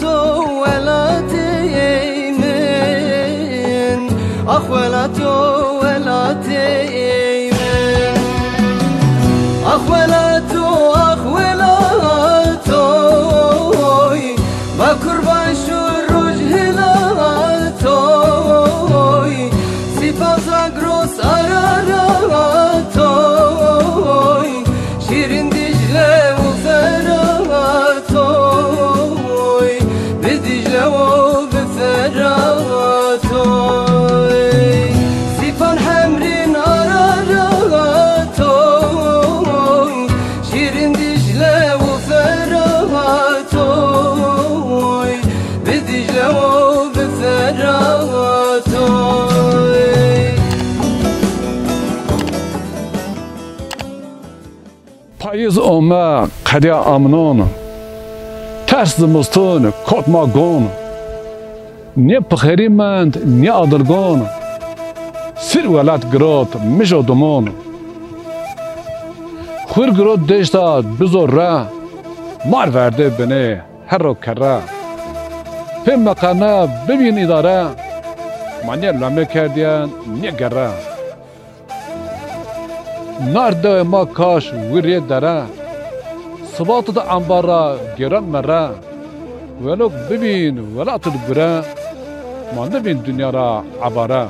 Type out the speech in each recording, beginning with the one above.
تو ولاتي من أخ ولا تو ولاتي من أخ ولا تو أخ ولا تو ما قربان شو الرجه لا تو صفات أقرص أراراتو شيرين دجلة وفراتو بدجلة وبفراتو صفان حمرين أراراتو شيرين دجلة وفراتو بدجلة وبفراتو پاییز اومه قدیا امنون ترس زمستون کتما گون نه پخیریمند نه آدلگون سر ولد گرات میشو دمون خور گرات دشتاد بزور را مار ورده بنه هر رو کره پیم مقانه ببین اداره منی لامه کردین نه گره نرده ما کاش وری داره ثبات دا انبارا گران مره ولو ببین ولا تدبره ما نبین دنیا را عباره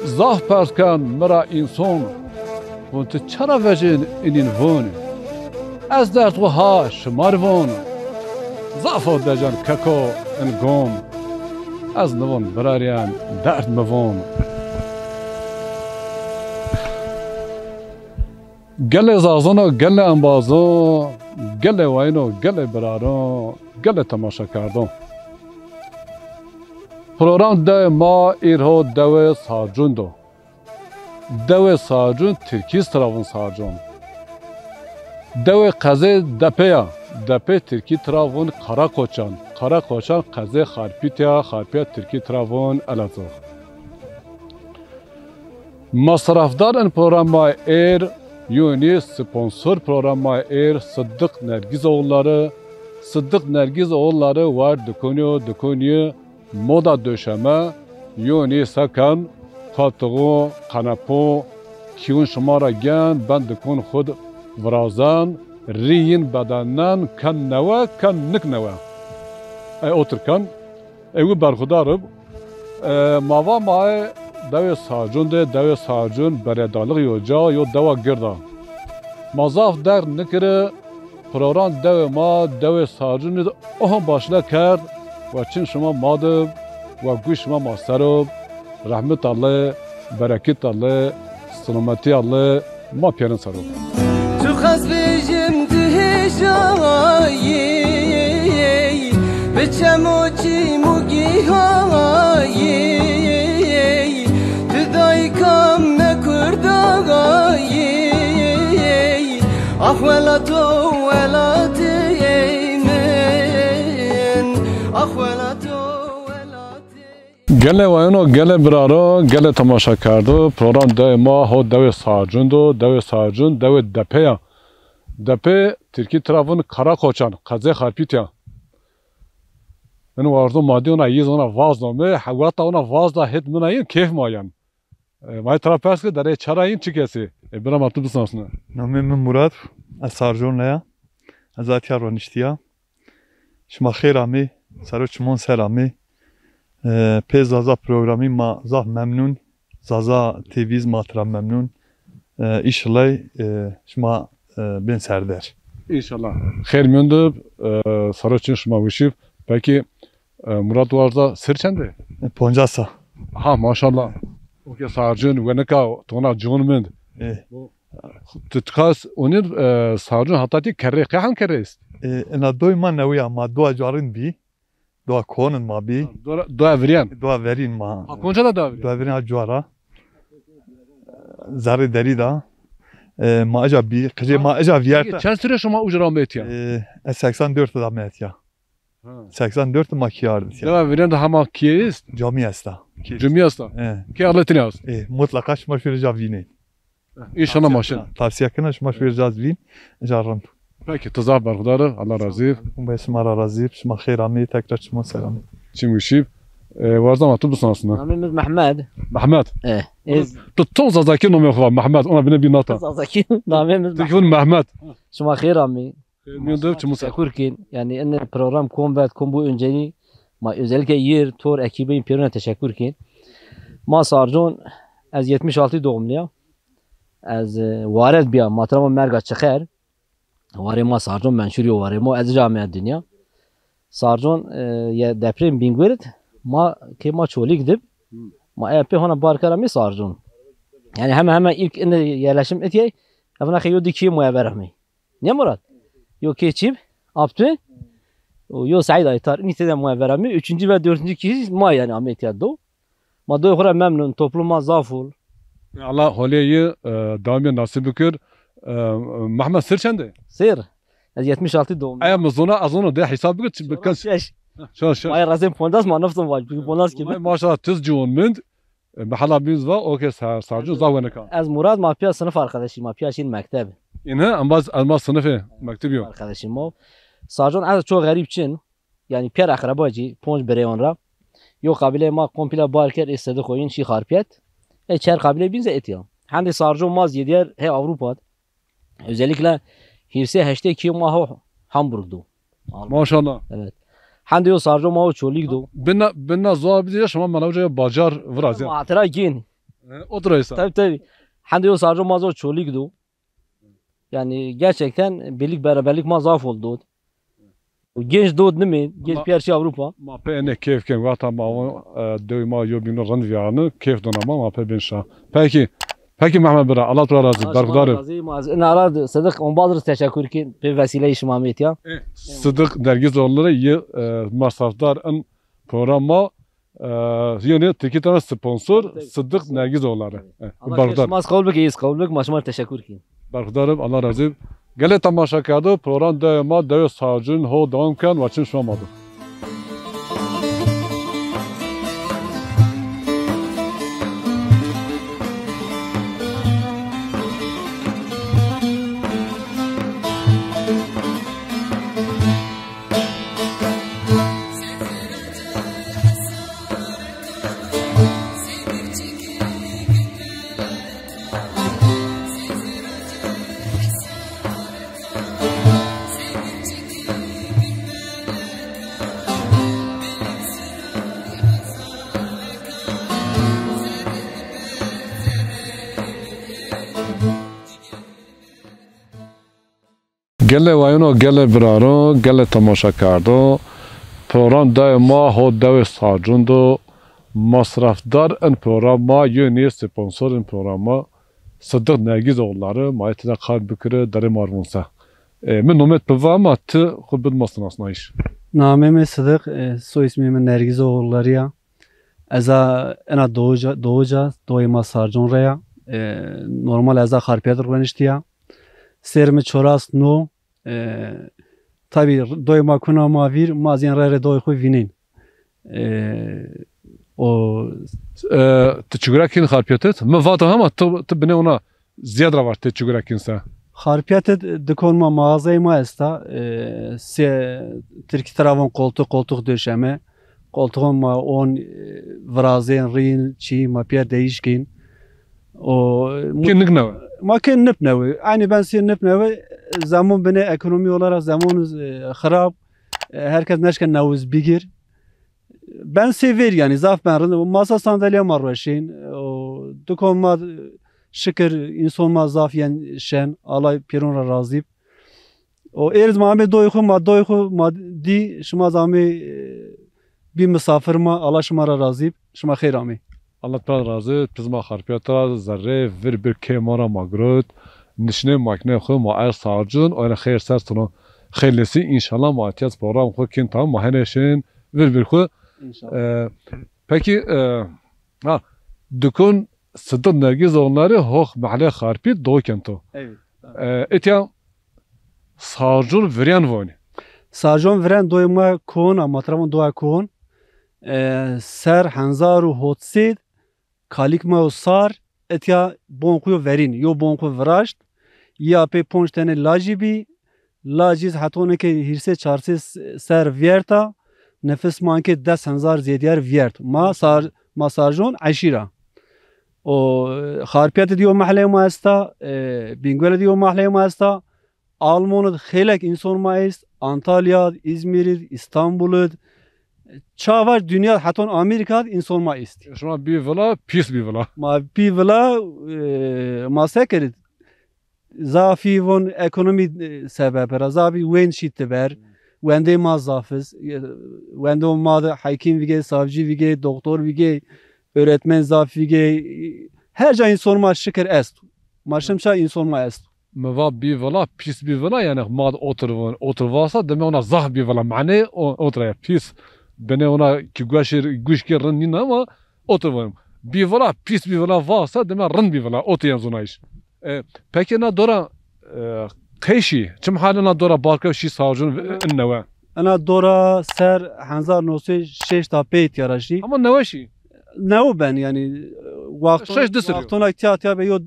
زاه پرس کن مرا انسان وانت چرا وجین اینین وون از درد و ها شمار وون زافو دجان ککو انگون از نوون براریان درد موون گل زازانو گل انبازو گل واینو گل برارو گل تماشا کردم پروگرام دو ما ایرها دو سارجون دو دو سارجون ترکیز تراون سارجون دو قزه دپیا دپه ترکی تراون قرا کوچان قزه خارپیتیا ترکی تراون الازو مصرفدار ان پروگرام ایر یونی sponsor programı er Sıddık Nergizoğulları var dükkanı moda döşeme yuni sakan kaltığı kanapo kiyun şımara gen ben dükkan xud vrazan riyin bedanan kan neva kan nik neva oturkan evi berxudarım mava mae دو ساجون ده دو ساجون بردالق یو جا یو دوا گردا مازاف در نکره پروگرام دو ما دو ساجون ده اهم باشله کرد و چین شما مادب و گوش شما ماسترب رحمت الله برکت الله سلامتی الله ما پیرن سرب تو خز بیجم دهجایی بچم و چی موگی هایی کم نکردگایی آخ ولا تو ولاتی من آخ ولا تو ولاتی گله وایونو گله برارو گله تماشا کردو پروگرام دو ما هو دو سارجون دو دپیا دپه ترکی ترافون کارا کوچان قزه خارپیتیا من واردو مادی اونا یز اونا واز نامه حواتا اونا واز دا هد منا این کیف ماین مای طرف پس که داره چرا این چی کسی برام اتو بسناسنه نامه من مراد از سارجون لیا از اتیا رونشتیا شما خیر امی سرو چمون سر امی پی زازا پروگرامی ما زاه ممنون زازا تیویز ماترا ممنون ایشالله شما بین سردر İnşallah. خیر میوندب سرو چین شما وشیب پکی مراد واردا سر چنده 50 سا ها ماشاءالله اوکی سارجون و نکا تونا جون مند تتخاص اونر سارجون حتی تی کره هم کره است انا دوی ما نوی ما دو جارن بی دو کونن ما بی دو ورین ما کنجا da دو ورین جوارا زاره دری دا ما اجا بی کجا ما اجا ویارتا چند سره شما اجرا میتیا 84 da میتیا 84 ما kiyardı. Ya veren de hama kiye ist? Cami asta. Cami asta. Ki aletini az. Mutlaka şmaş vereceğiz vini. İnşallah maşın. Tavsiye kına şmaş vereceğiz vin. Jarrant. Peki tuzak berkudarı Allah razı. Besim ara razı. Şma xeyr ami. Tekrar çimon selam. Çim üşüp. Varzam atı bu sanasına. Namimiz Mehmet. Mehmet. Ez Tutun zazaki nomu xava Mehmet. Ona bine bir nata. Zazaki. Namimiz Tekun Mehmet. Şuma xeyr ami. Miyandır çimon selam. Teşekkürkin. Yani en program kombat kombu önceli. Ma özellikle yer tor ekibin pirine teşekkürkin. Ma sarjon az 76 doğumluyum. Az varet biya matrama merga çıkar. Vare ma sarjon menşuriyo vare ma az camia dünya. Sarjon ya deprem bingwerit ma ke ma çoli gidip ma epe hona barkara mi sarjon. Yani hemen ilk inde yerleşim etiye evna khiyo diki mo verahmi. Ne Murat? Yo keçip aptı. Yo Said Aytar nitede mo verahmi. 3. ve 4. kişi ma yani ameliyat do. Ma do khura memnun topluma zaful. Allah holiyi damiye nasip bükür. Mehmet Sırçende. Sır. Az 76 doğum. Amazon'a azona de hesap bükür. Bakın. Şaş. May razem pondas ma naftum var. Çünkü pondas gibi. Maşallah tız cuğun mind. Mahala biz var. Okey sarcun zavene kan. Az Murat mafya sınıf arkadaşım. Mafya şin mektep. İnha ambaz sınıfı mektebiyo. Arkadaşım o. Sarjon az çok garip çin. Yani pier akrabacı. Ponç bereyon ra. Yo kabile ma komple barker istedi koyun şi harpiyet. Çer kabile bize etiyor. Hem de sarjon maz yediyer he Avrupa. Özellikle hirse heşte ki ma Hamburg'du. Maşallah. Evet. Hem de o sarjon ma çolikdu. Binna zuwa bizi yaşama manavca bacar vraz ya. Matıra gin. Oturaysa. Tabii. Hem de o sarjon ma çolikdu. Yani gerçekten birlik beraberlik ma zaf oldu. Genç doğdu değil mi? Genç piyerçi Avrupa. Ma pe ne keyf ken vata ma döyma yobinu randiyanı keyf donama ma pe benşa. Peki Mehmet Bira Allah tuğa razı. Darkudarı. Ne aradı? Sadık on bazı teşekkür ki bir vesile-i şimamiyet ya. Sıdık Dergizoğulları yı masraftar en programa yani teki tane sponsor Sıdık Dergizoğulları. Allah şmas kabul bekiyiz kabul bek maşmal teşekkür ki. Darkudarım Allah razı. Gele tamaşa kağıdı program devama dev sarcın ho devam kan vaçın şamadı. Gele vayano gele biraro gele tamaşa kardo program daima ho dev sarcundo masrafdar en programa yöni sponsor en programa Sıddık Nergizoğulları mayetine kar bükürü dere marvunsa. Min nomet beva ama tı khubid masın asna iş. Nameme Sıddık soy ismimin Nergizoğulları ya. Eza ena doğuca doyma sarcun raya. Normal eza harpiyat rvanişti ya. Serme çoras no tabi doyma kuna mavir mazien rare doy khu vinin o tçugurakin harpiyatet me vata ama tı bine ona ziyadra var tçugurakin sa harpiyat dikonma mağazayı ma esta se Türk tarafın koltuk döşeme koltuğun ma on vrazen rin çi ma pier değişkin o kinnik ne var? ما كان نبنوي يعني بنصير نبنوي زمان بنا ekonomi olarak zaman خراب herkes neşken navuz bigir ben sever yani zaf ben masa sandalye marveşin o dukonma şükür insan ma zaf yani şen Allah pirona razı o erz Muhammed doyxu ma di şuma zami bir misafir ma Allah şuma razı şuma xeyr ami Allah تعالى razı pizma harpiyata zarre vir bir kemara magrut nişne makne xo ma er sarcun o ana xeyr ser sonu xeylesi inşallah maatiyat program xo kin tam mahaneşin vir bir xo peki dükün Sıddık Nergizoğulları hox mahalle harpi doğkento evet etya sarcun viryan voni sarcun viren doyma kon amatramın doğa kon ser hanzaru hotsid kalikma sar etya bonkuyo verin yo bonku vrasht ya pe ponç tane lajibi لاجیز حتونه که هیرسه چارسه سر ویرتا نفس مان که 10,000 زیدیار ویرت ما سارجون عشیره و خارپیت دیو محله ما استا بینگول دیو محله ما استا آلمان خیلی انسان ما است انطالیا İzmir İstanbul çavar dünya hatta Amerika insan ma است شما بی ولا پیس بی ولا ما بی ولا ما سکرد زافی ون ekonomi sebepleri zafi wen şitteber wende ma zafız wende ma da hakim vige savcı vige doktor vige öğretmen zafi vige her ca insan ma şeker est maşım şa insan ma est موا بی ولا پیس بی ولا یعنی ما اوتر واسا دم اونا زاه بی ولا معنی اوتر پیس بنه اونا کی گوش کی رن نه ما اوتر ون بی ولا پیس بی ولا واسا دم رن بی ولا اوت yazunayış peki na dora قیشی چم حالنا دورا بارکو شی ساجون نوا انا دورا سر 1906 تا پیت یارشی اما نواشی نو ben yani vaktona ihtiyat be yo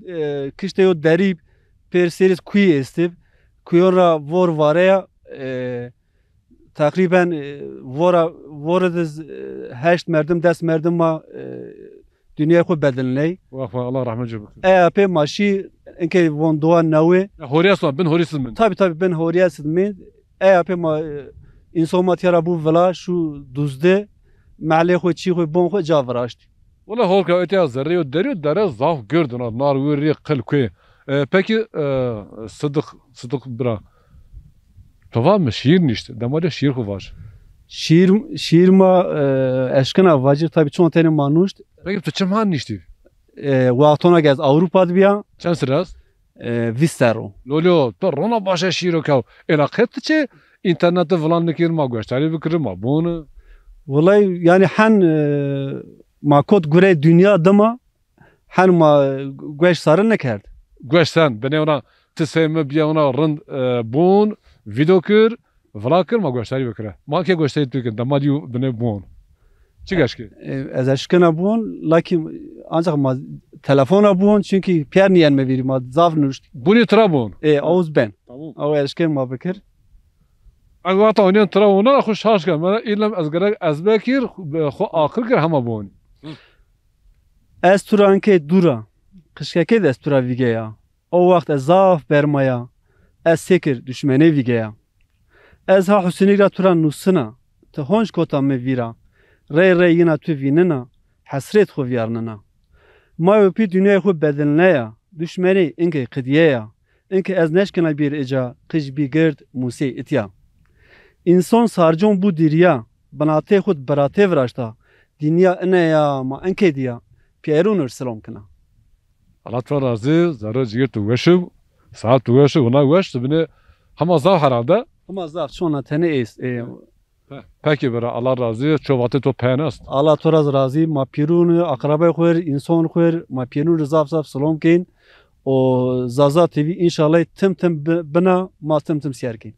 kışta yo derib perseris kuyu estib kuyora vor varaya takriben voradiz 8 merdim 10 merdim ma dünya xo bedelney vafa Allah rahmet eylesin ep maşi enke von doğa nawe horiyasın ben horiyasın ben tabi ben horiyasın men ep ma insomat yara bu vela şu duzde mahalle xo çi xo bon xo javraştı ولا هولك اتيا زريو دريو دره زاف gördün nar veri kıl koy peki صدق برا tamam mı şiir işte damada şiir var şiir ma eşkına vacir tabi çoğun tane manuşt peki tu çimhan işte vaktona gez Avrupa'da biya çan sıraz vistero lolo to rona başa şiir kav elaqet çe internette falan nekir ma gösteri fikrim ma bunu vallahi yani han ma kod göre dünya dama han ma göç sarın nekerd göçsen beni ona tسمه بیا ona rend bun video kır vlakır ma gösteri fikre ma ke gösteri tükün dama diyor beni bun çıkaş ki az aşkına bun lakin ancak ma telefona bun çünkü pier niyen me veri ma zaf nuşt bunu tra bun ouz ben tamam o aşkın ma bekir اگه اونین ترا اونا خوش شاش کن من ایلم از گرگ از بکیر خو آخر کر همه بون از turanke dura kışkake de tura vigeya o vakt zaf bermaya az sekir düşmene vigeya az ha husinigra turan nusına te honş kota me vira re yina tu vinina hasret xo vyarnana ma öpi dünya xo bedelnaya düşmeni inke qdiyeya inke az neşkena bir eca qij bi gird musi itya İnsan sarcon bu diriya banate xud berate vrashta dünya ne ya ma enke diya pierun selam kına Allah tvar razı zara ciğer tu veşu saat tu veşu ona veş beni hama zav herhalde ama zaf şona tane es peki bera Allah razı çovatı to penast Allah toraz razı ma pierun akraba khoir insan khoir ma pierun zaf selam kin o zaza tv inşallah tim bana ma tim siyerkin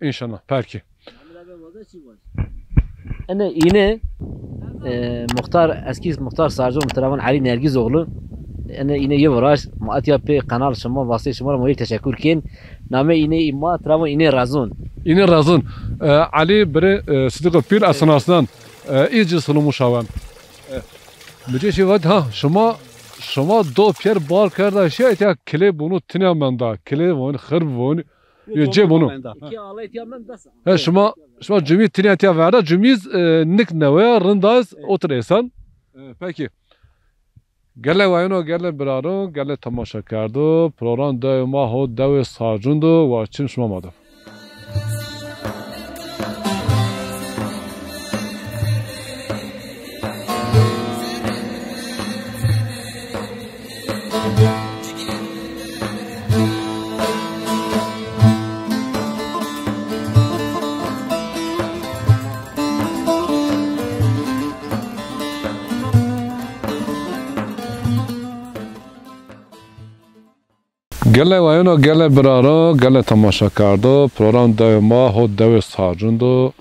inşallah peki أنا إنا مختار أسكيس مختار سارجون متراون علي نرجس أغلو أنا إنا يفراش ما أتيا بي قناة شما واسطة شما مويل تشكر كين نامه إنا إما تراون إنا رازون إنا رازون علي بري صدق بير أسناسان إيجي سلمو شاوان مجھے شواد ها شما دو پیر بار کرده شاید یا کلی بونو تنیا منده کلی وون خرب وون یه bunu. Şuma cümle tiniyatiya verdi. Cümleyiz nik nevaya rındayız oturesan. Peki. Gelle vayno gelle biraro gelle tamaşa kardo. Program da maho dawe sarcundo ve çim şuma madı. گله وایونو گله برارو گله تماشا کردو پروگرام دو ما هو دو سارجوندو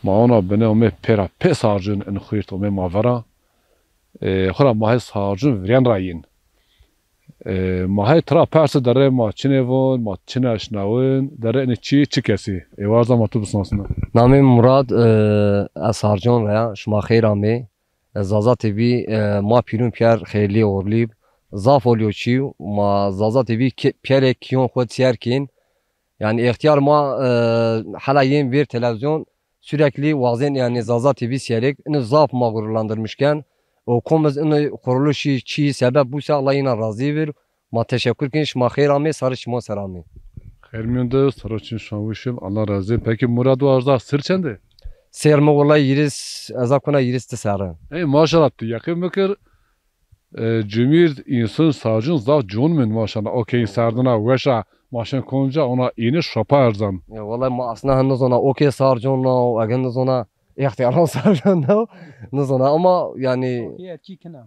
ما اونا بنه اومه پیرا پی سارجون ان خویرت اومه ماورا خورا ماه سارجون ورین راین ما ترى پرس داره ما چنون ما چنش نون داره این چی کسی ایوازا ما تو بسناسنا نامی مراد اسارجان ریا شما خیر آمی زازا تیوی ما پیرون پیر خیلی اورلیب زاف اولیو چی ما زازا تیوی پیر کیون خود سیر کین yani ihtiyar ma hala yeni bir televizyon sürekli vazen yani Zaza TV seyredip ini zaf ma gururlandırmışken o komuz ini kuruluşu çi sebep buysa Allah yine razı ver ma teşekkür kin şma xeyr ame sarı şma serami Hermiyonda sarıçın şanvuşum Allah razı peki Murad Varza sır çende serme vallahi yiris azakuna yiris tesarı maşallah yakın mekir cümir insan sağcın zaf cunmen maşallah okey sardına veşa maşın konca ona yeni şapa erzam. Ya vallahi ma aslında henüz ona okey sarjona, agen ona ihtiyarın sarjona, henüz ona ama yani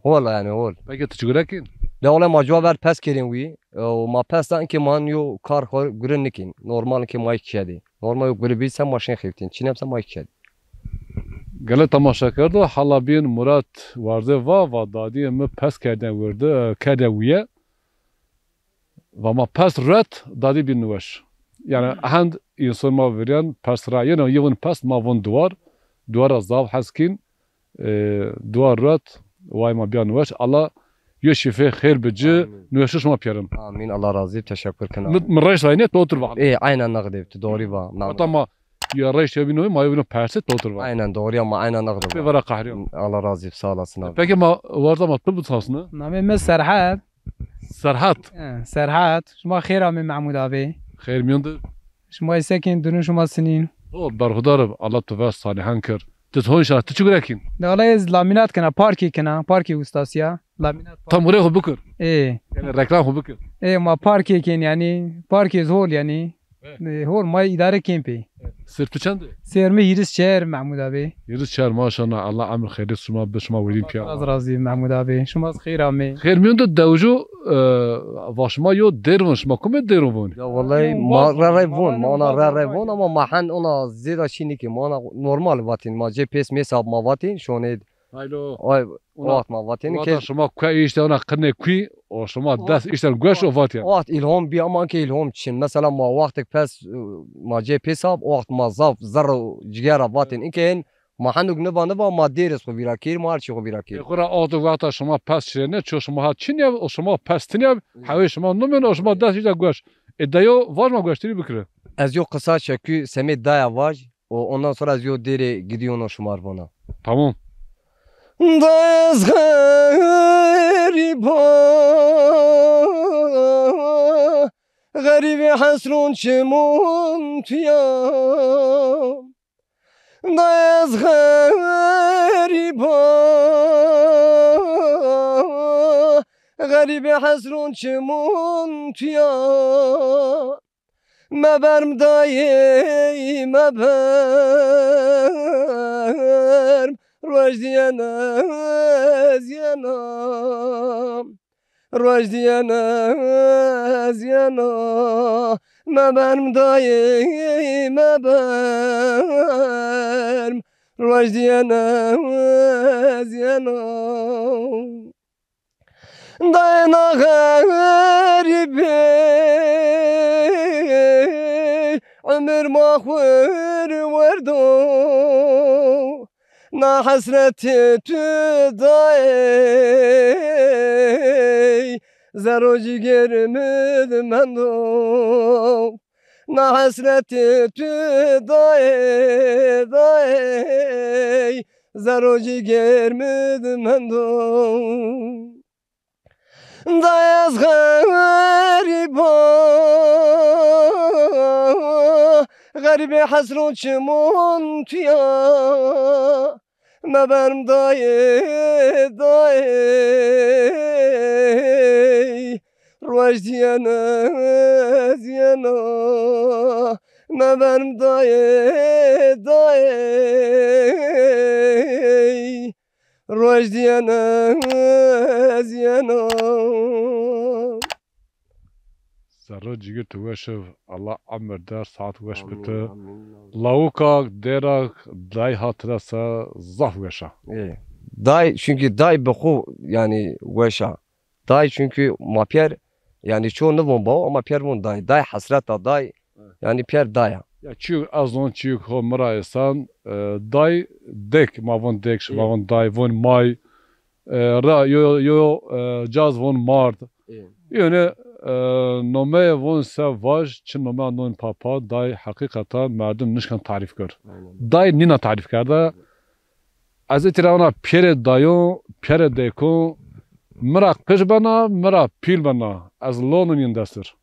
vallahi yani ol. Peki tücürekin? La vallahi ma cevap pes kerin wi, o ma pestan ki man yo kar gürün nikin. Normal ki ma ikşedi. Normal yok böyle bir sen maşın xiftin. Çinem sen ma ikşedi. Gele tamaşa kardı hala bin Murat vardı va dadi mi pes kerden verdi kerdeviye. و ما پس رد دادی بین نوش یعنی هند انسان ما وریان پس رایه نه یون پس ما ون دوار زاو حسکین دوار رد وای ما بیان نوش الله یه شفه خیر بجی نوشش ما پیرم آمین الله راضی تشکر کنم من رئیس راینه توتر واقع ای aynen نقدیت دوری با hatta ma ya reis yabino ma yabino perse توتر واقع aynen doğru ama aynen نقد bir vara kahriyon Allah razı sağ olasın abi peki ma varda ma tıbbu tasını نامي سرحات Serhat سرحات شما خير من محمود أبي خیر میونده شما ساكن دون شما سنين o berhudarım Allah tüve salihan kır تتهون شا تشغلكين ده والله لامينات كنا باركي وستاسيا لامينات tam oraya ho bukur ايه yani reklam ho bukur ايه ما باركي كين يعني باركي زول يعني هول ما إدارة كيمبي sırtı çende سيرمي يرس شهر محمود أبي yürüz şer maşallah Allah amir خير şuma بشما ولين piya راز رازي محمود أبي شما خير أمي خير میونده دوجو واشما یو درون شما کم درون Ya vallahi ma rarayvon ma ona rarayvon ama mahan ona zira şini ki ma ona normal vatin ma GPS mesab ma vatin şone haylo ay vat ma vatin ki ki şuma kuy işte ona qırne kuy o şuma das işte göş o vat ya vat ilham bir aman ki ilham için mesela ma vaktik pes ma GPS ab vakt ma zaf zar cigara vatin iken ma hanuk neva ma deres ko virakir ma archi ko virakir Kura odu vata şuma pas şirene ço şuma ha çin ya o şuma pas tin ya havi şuma numen o şuma das işte göş dayo vajma göştiri bükre az yo kısa çekü semet daya vaj o ondan sonra az yo dere gidiyor o şumar bana tamam Dayız garibi hasrun çimun tiyam Dayız garibi hasrun çimun tiyam Meberm dayı meberm Rojdiyana ziyana Rojdiyana ziyana Meberm dayı meberm Rojdiyana ziyana Dayana garibi Ömür mahvur verdu Na hasreti tüday Zero ciğerimi mendo Na hasreti tüday Zero ciğerimi mendo Dayaz Garibi hasrun çimun tüya Meberm dayı Rojdiyana ziyana Meberm dayı Rojdiyana ziyana Zerre ciğer tüveşev Allah amir der saat veş bitti Lavukak derak day hatırasa zaf veşa Day çünkü day beku yani veşa Day çünkü mapyer Yani çoğu ne von baba ama pier von dayı. Dayı hasreta dayı. Yani pier daya. Ya çiğ azon çiğ ho mara esan day dek ma von dek ma von day von may ra yo jazz von mart. Yani nome von savaj çin nome anon papa day hakikaten merdum nişkan tarif kır. Day nina tarif karda. Az etirana pere dayo pere deko mera kış bana mera pil bana az lonun yindasır.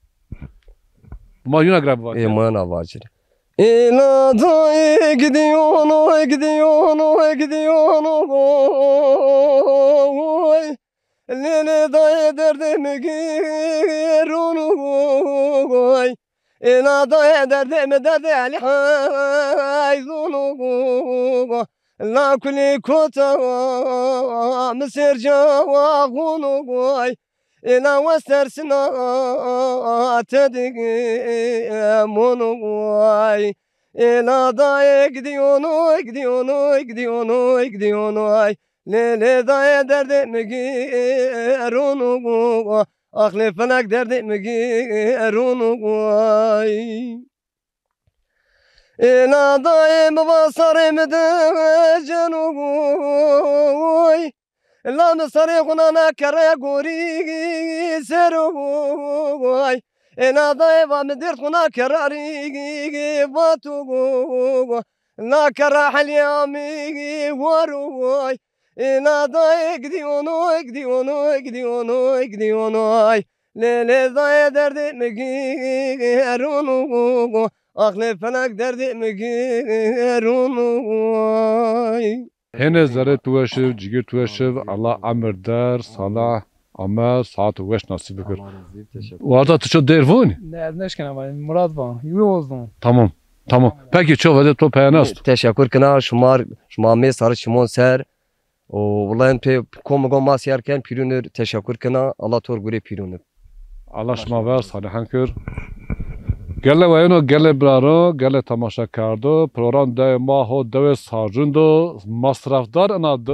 Ma yuna grab var. Mana vacir. İla dayı gidiyor oy gidiyor oy gidiyor oy. Lele dayı derdimi gir onu oy. İla dayı derdimi derdi ali hayzunu oy. La kuli kota Mısır cavağunu oy. İla vestersin atedim onu oy. İla dayı gidiyor oy gidiyor oy gidiyor oy gidiyor oy. Lele dayı derdimi gir onu oy. Aklı felak derdimi gir onu oy. İla dayı basarım de canım oy. La mesare kunana kara gori seroy. Ena daiva medir kuna karari vatu. La kara halyami waroy. Ena dai gidiyonoy gidiyonoy gidiyonoy gidiyonoy. Lele dai derdi megirunu. Aklı felak derdi megirunu. Hene zere tuveşiv, cigir tuveşiv, Allah amir der, salah, amel, saat veş nasip kır. Varda tıçı dervun. نشكن ama Murat var. Yozdum. Tamam, tamam. Peki çok vede to peyanast. Teşekkür kına şuma me sarı şimon ser. O vallahi pe komugo mas yerken pirünür teşekkür kına Allah tor gure pirünür. Allah şma ver, salihan kır. Gele vayno gele braro, gele tamaşa kardo, program de ma ho deve sarjundo, masrafdar na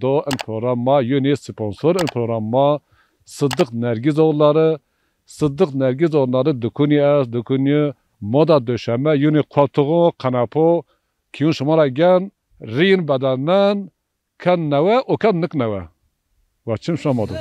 do en program ma yeni sponsor en program ma Sıddık Nergizoğulları, Sıddık Nergizoğulları dükünü moda döşeme, yeni koltuğu, kanapo, kiyun şumara gen, riyin bedenden, kan neve, o kan nik neve. Vaçim şamadım.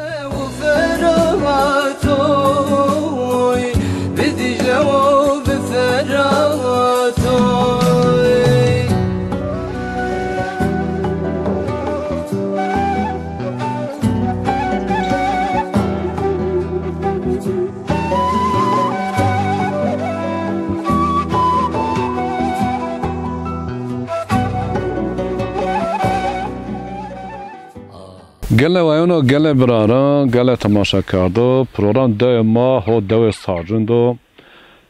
Gele vayano gele birara, gele tamaşa kardo, program de ma ho deve sarjundo.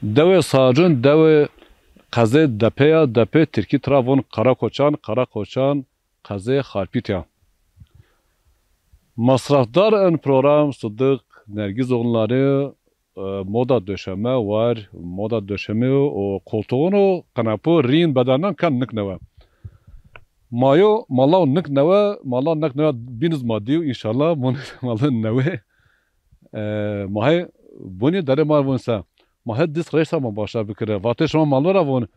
Deve sarjun, deve kaze depeya, depe Türkiye Trabzon Karakoçan, kaze Harpitya. Masrafdar en program Sıddık Nergizoğulları moda döşeme var, moda döşeme o koltuğunu kanapu riyin bedenden kan nikneve. Mayo malav nik neve, malav nik neve biniz maddiyo inşallah malav neve. Mahe buni dere mar bunsa. Mahe dis reşta ma başa bikire. Vate şoma malora bun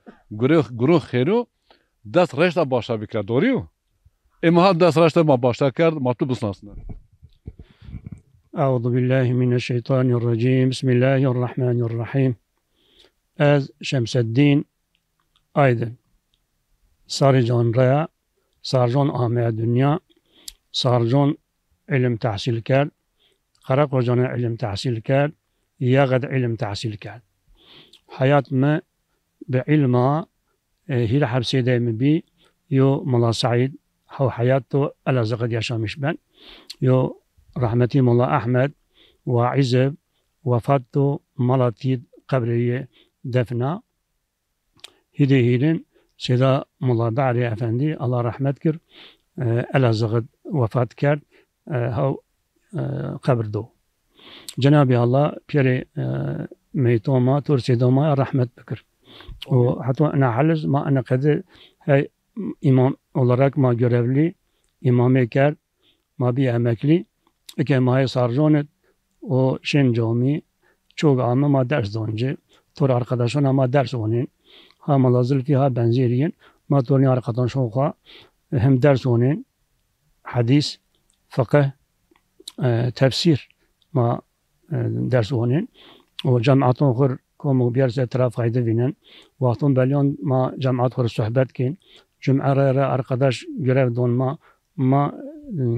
guru khairu das reşta başa bikire. Doğru? Mahe das reşta ma başa kard matlu busnasına. أعوذ بالله من الشيطان الرجيم بسم الله الرحمن الرحيم Az Şemseddin Aydın Sarıcan Raya Sarıcan Ahmet Dünya Sarıcan ilim tahsil kar Karakoçan'a ilim tahsil kar Yağad ilim tahsil kar Hayat mı bi ilma hile hapsede mi bi yo Molla Said hav hayatı Elazığ'da yaşamış ben yo rahmeti Molla Ahmet ve İzeb vefatı Malatid kabriye defna hidehirin Seda Molla Da'ri Efendi Allah rahmet kir Elazığ'da vefat kar hav kabrdo Cenab-ı Allah piri meytoma tursidoma rahmet bikir o hatta ana haliz ma ana kadı hay imam olarak ma görevli imame kar ma bir emekli Eke mahi sarjonet o şen cami çok ama ders doncu. Tor arkadaşın ama ders onun. Ha malazıl ki ha benzeriyin. Ma torni arkadaşın oka hem ders onun. Hadis, fıkıh, tefsir ma ders onun. O cemaatın khur komu bir se taraf fayda binen. Vaktun belyon ma cemaat khur sohbet kin. Cum'ara arkadaş görev donma ma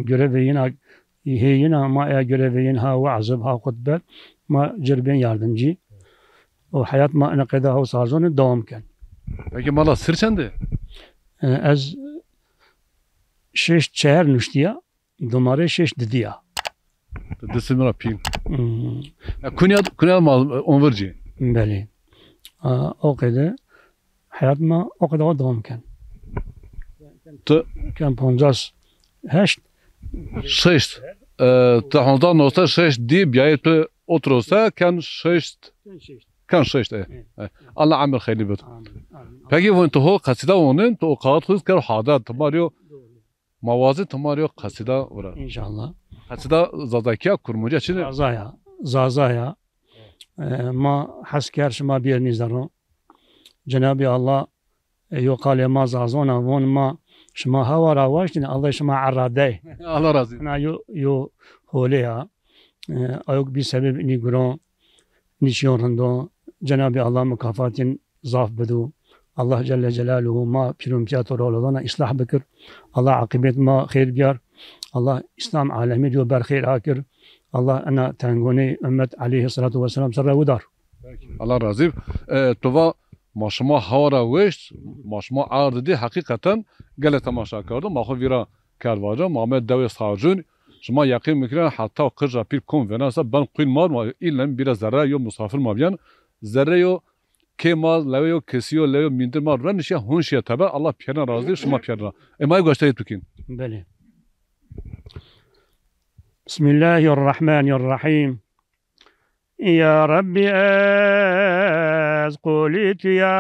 görev yine ma görev ha vaazı ha hutbe ma cirbin yardımcı. O hayat ma nakeda ha sarzonu devam ken. Peki mala sır çende? Az şeş çeher nüştiya, dumare şeş didiya. Desimra pil. Kunya mal onverci. Beli. O kadar hayat ma o kadar devam ken. Kan ponjas heşt. Şeşt. Tahondan olsa şeşt di biyayet otursa kan şeşt. Kan şeşt. Allah amel khayli bet. Peki bu to qasida onun to qat khuz kar hada tamario mavazi tamario qasida ora. İnşallah. Qasida zadakiya kurmuca çine. Zazaya. Ma hasker şma bir nizaro. Cenab-ı Allah يقال ما زازونا وون ما شما هوا راواشتين الله شما عرادي Allah razı. أنا يو هوليا أيوك بسبب إني قرون نشيون هندو جناب الله مكافات ضاف بدو الله جل جلاله ما بيرم بياتو رولونا إصلاح بكر الله عقبت ما خير بيار الله إسلام عالمي جو بر خير آكر الله أنا تنقوني أمت عليه الصلاة والسلام سر ودار Allah razı. Tova maşma havara veş, maşma ardı hakikaten gele tamaşa kardı. Mahı vira karvaca, Muhammed Davi Sarjun, şuma yakın mikran hatta kırca bir konvenansa ben kuyun mar ma illen biraz zerre yo musafir mavyan, zerre yo kemal, leve yo kesiyo, leve yo mindir mar renişya hunşya tabi Allah piyana razı, şuma piyana. Emay göstereyim tukin. بله بسم الله الرحمن الرحيم يا ربي قولت يا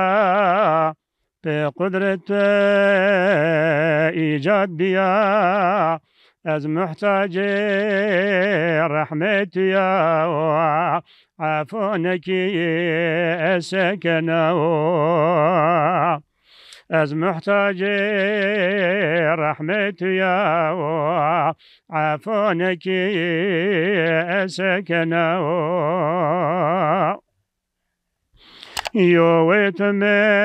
بقدرة إيجاد بيا از محتاج رحمت يا عفونك سكنا از محتاج رحمت يا عفونك سكنا يويت ما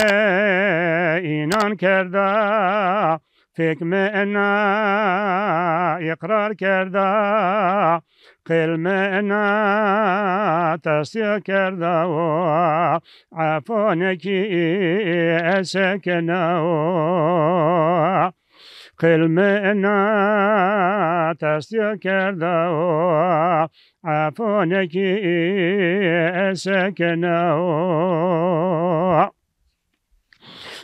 إنان كردا فيك ما أنا إقرار كردا قل ما أنا تصديق كردا عفونك أسكنا قل ما أنا تصديق كردا عفونك أسكنا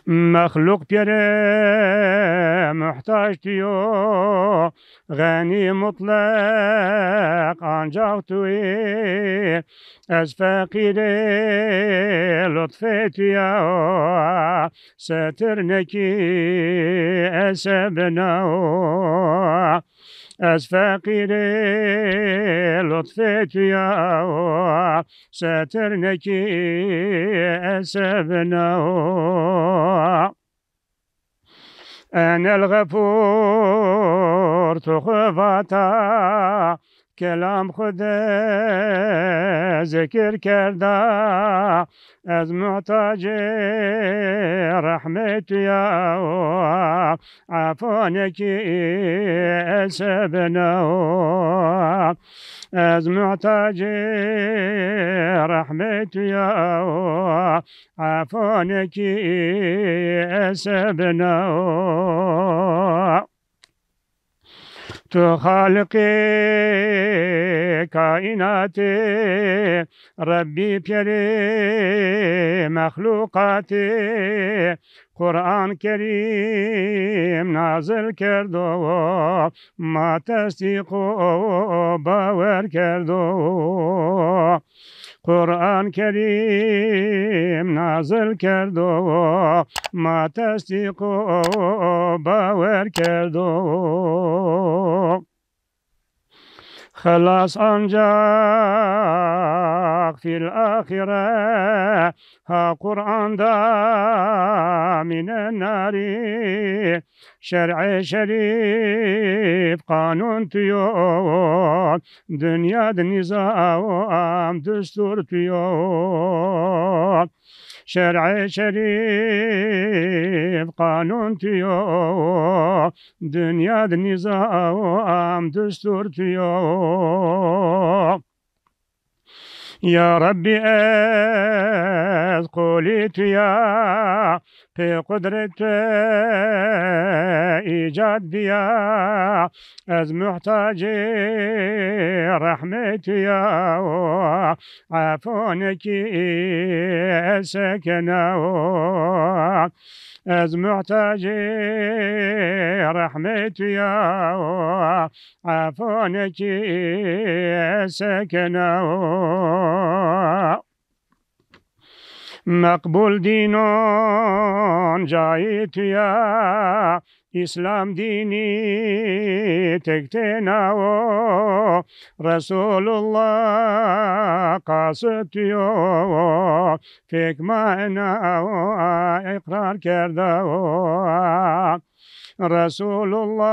مخلوق بيري محتاج تيو غني مطلق أنجاق توي از فقيري لطفتي يا سترنكي أسبنا از فقيري لطفتي يا سترنكي أسبنا أنا الغفور تخفتا كلام خدا ذكر كردا از محتاج رحمت يا عفونك أسبنا از محتاج رحمت يا عفونك أسبنا تو خالقي كائناتي ربي بيري مخلوقاتي قرآن كريم نازل كردو ما تصديقو باور كردو قرآن كريم نازل كردو ما تصديقو باور كردو خلاص ancak fil ahire ha Kur'an'da minen nari şer'i şerif kanun diyor dünyada nizam düstur diyor şer'i şerif kanun diyor dünyada nizam düstur diyor Ya Rabbi ez kulit ya pe kudrete icat biya ez muhtacı rahmet ya afoneki esekena ez muhtacı rahmet ya afoneki esekena Makbul dinon cahit ya İslam dini tektena o Resulullah kasıt diyor Fekmana o ikrar kerda o Resulullah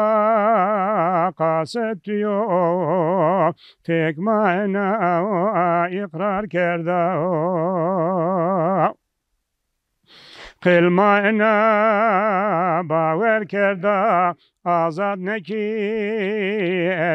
kasıt diyor Fekmana o ikrar kerda o Kılmayna baver kerda azad neki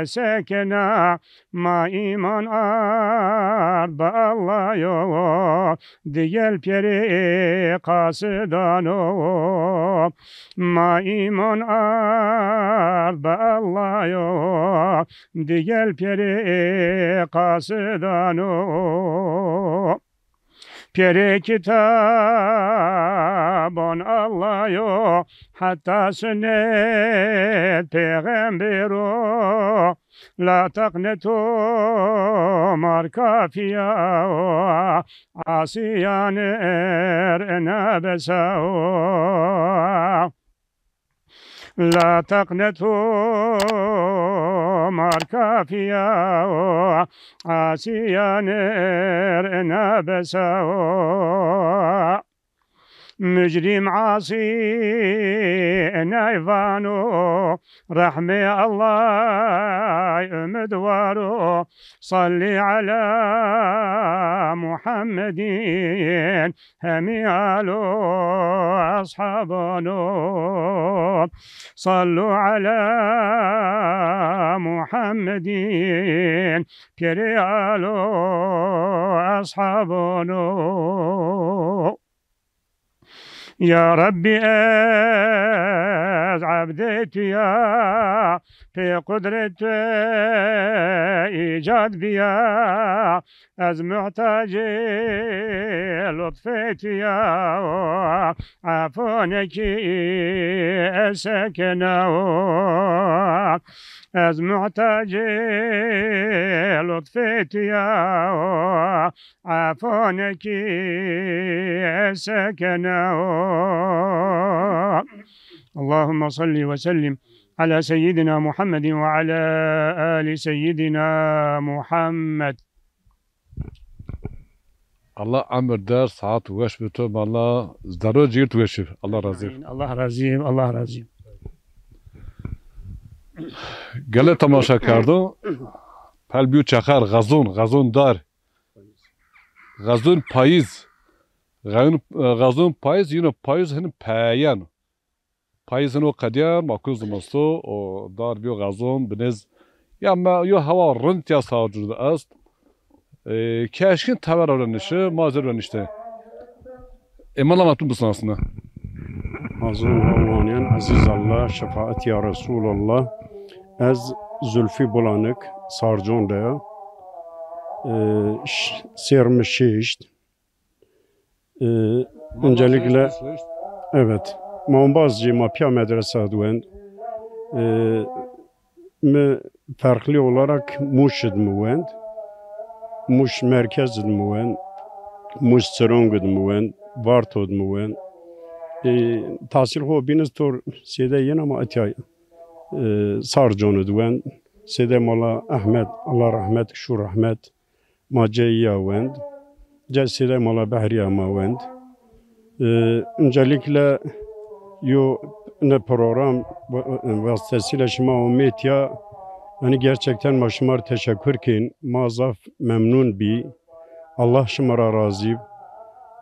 esekena ma iman ard ba Allah yo diyel peri kasıdan o ma iman ard ba Allah yo diyel peri kasıdan o Peri kitabon Allah yo hatta sünnet peygamber o la taknetu marka fiya o asiyan erna besa o La تقنطوا marka fiya o asiyan erna besa o Mücrim asi enayvanu rahme Allah ümid var o salli ala Muhammedin hemi alu ashabanu sallu ala Muhammedin peri alu ashabanu Ya Rabbi ez abdeti ya Fi kudreti icat biya Ez muhtacı lütfeti ya Afoneki esekena Ez muhtacı lütfeti ya Afoneki esekena اللهم صل وسلم على سيدنا محمد وعلى آل سيدنا محمد Allah emir der saat veş bütün Allah zdarı cirt veşif. Allah razı olsun. Allah razı olsun. Allah razı olsun. Gele tamaşa kardo. Pelbiyo çakar gazon dar. Gazon payiz. Gazon payiz yine payiz hani payan. Payizin o kadar makuz masto o dar biyo gazon biniz. Ya ma yo hava rınt ya sağcıda ast. Keşkin tavar öğrenişi, mazır öğrenişte. Emallamatın bu sanasında. Azun havaniyen aziz Allah, şefaat ya Resulallah. Ez Zülfü Bulanık, Sarcon'da sermişişt. Öncelikle evet. Mambazcı mapya medrese duen farklı olarak Muş'd muvend, Muş merkezd muvend, Muş Serongd muvend, Vartod muvend. Tahsil ho biniz tor sede yine ama atya Sarcon'u duen, Sede Mola Ahmet, Allah rahmet, şu rahmet, ma ceyiya wend. Sede Mola Behriya ma wend. Öncelikle ne program vasıtasıyla şuma ummetya yani gerçekten maşımar teşekkür kin mazaf memnun bi Allah şımara razı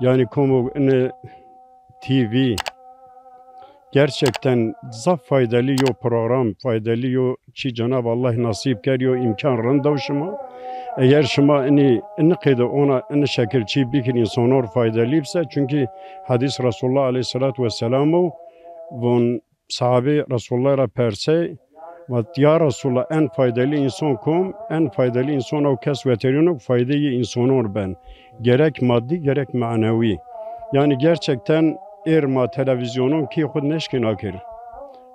yani komu ne TV gerçekten zaf faydalı yo program faydalı yo çi Cenab-ı Allah nasip keriyor imkan rında şıma eğer şıma ne kıydı ona ne şekil çi bir insanlar faydalıysa çünkü hadis Resulullah aleyhissalatu vesselam'u von sahabe Resulullah'a perse ve ya Resulullah en faydalı insan kom en faydalı insan o kes veterinu faydayı insanlar ben gerek maddi gerek manevi yani gerçekten erma televizyonun ki khud neşkin akir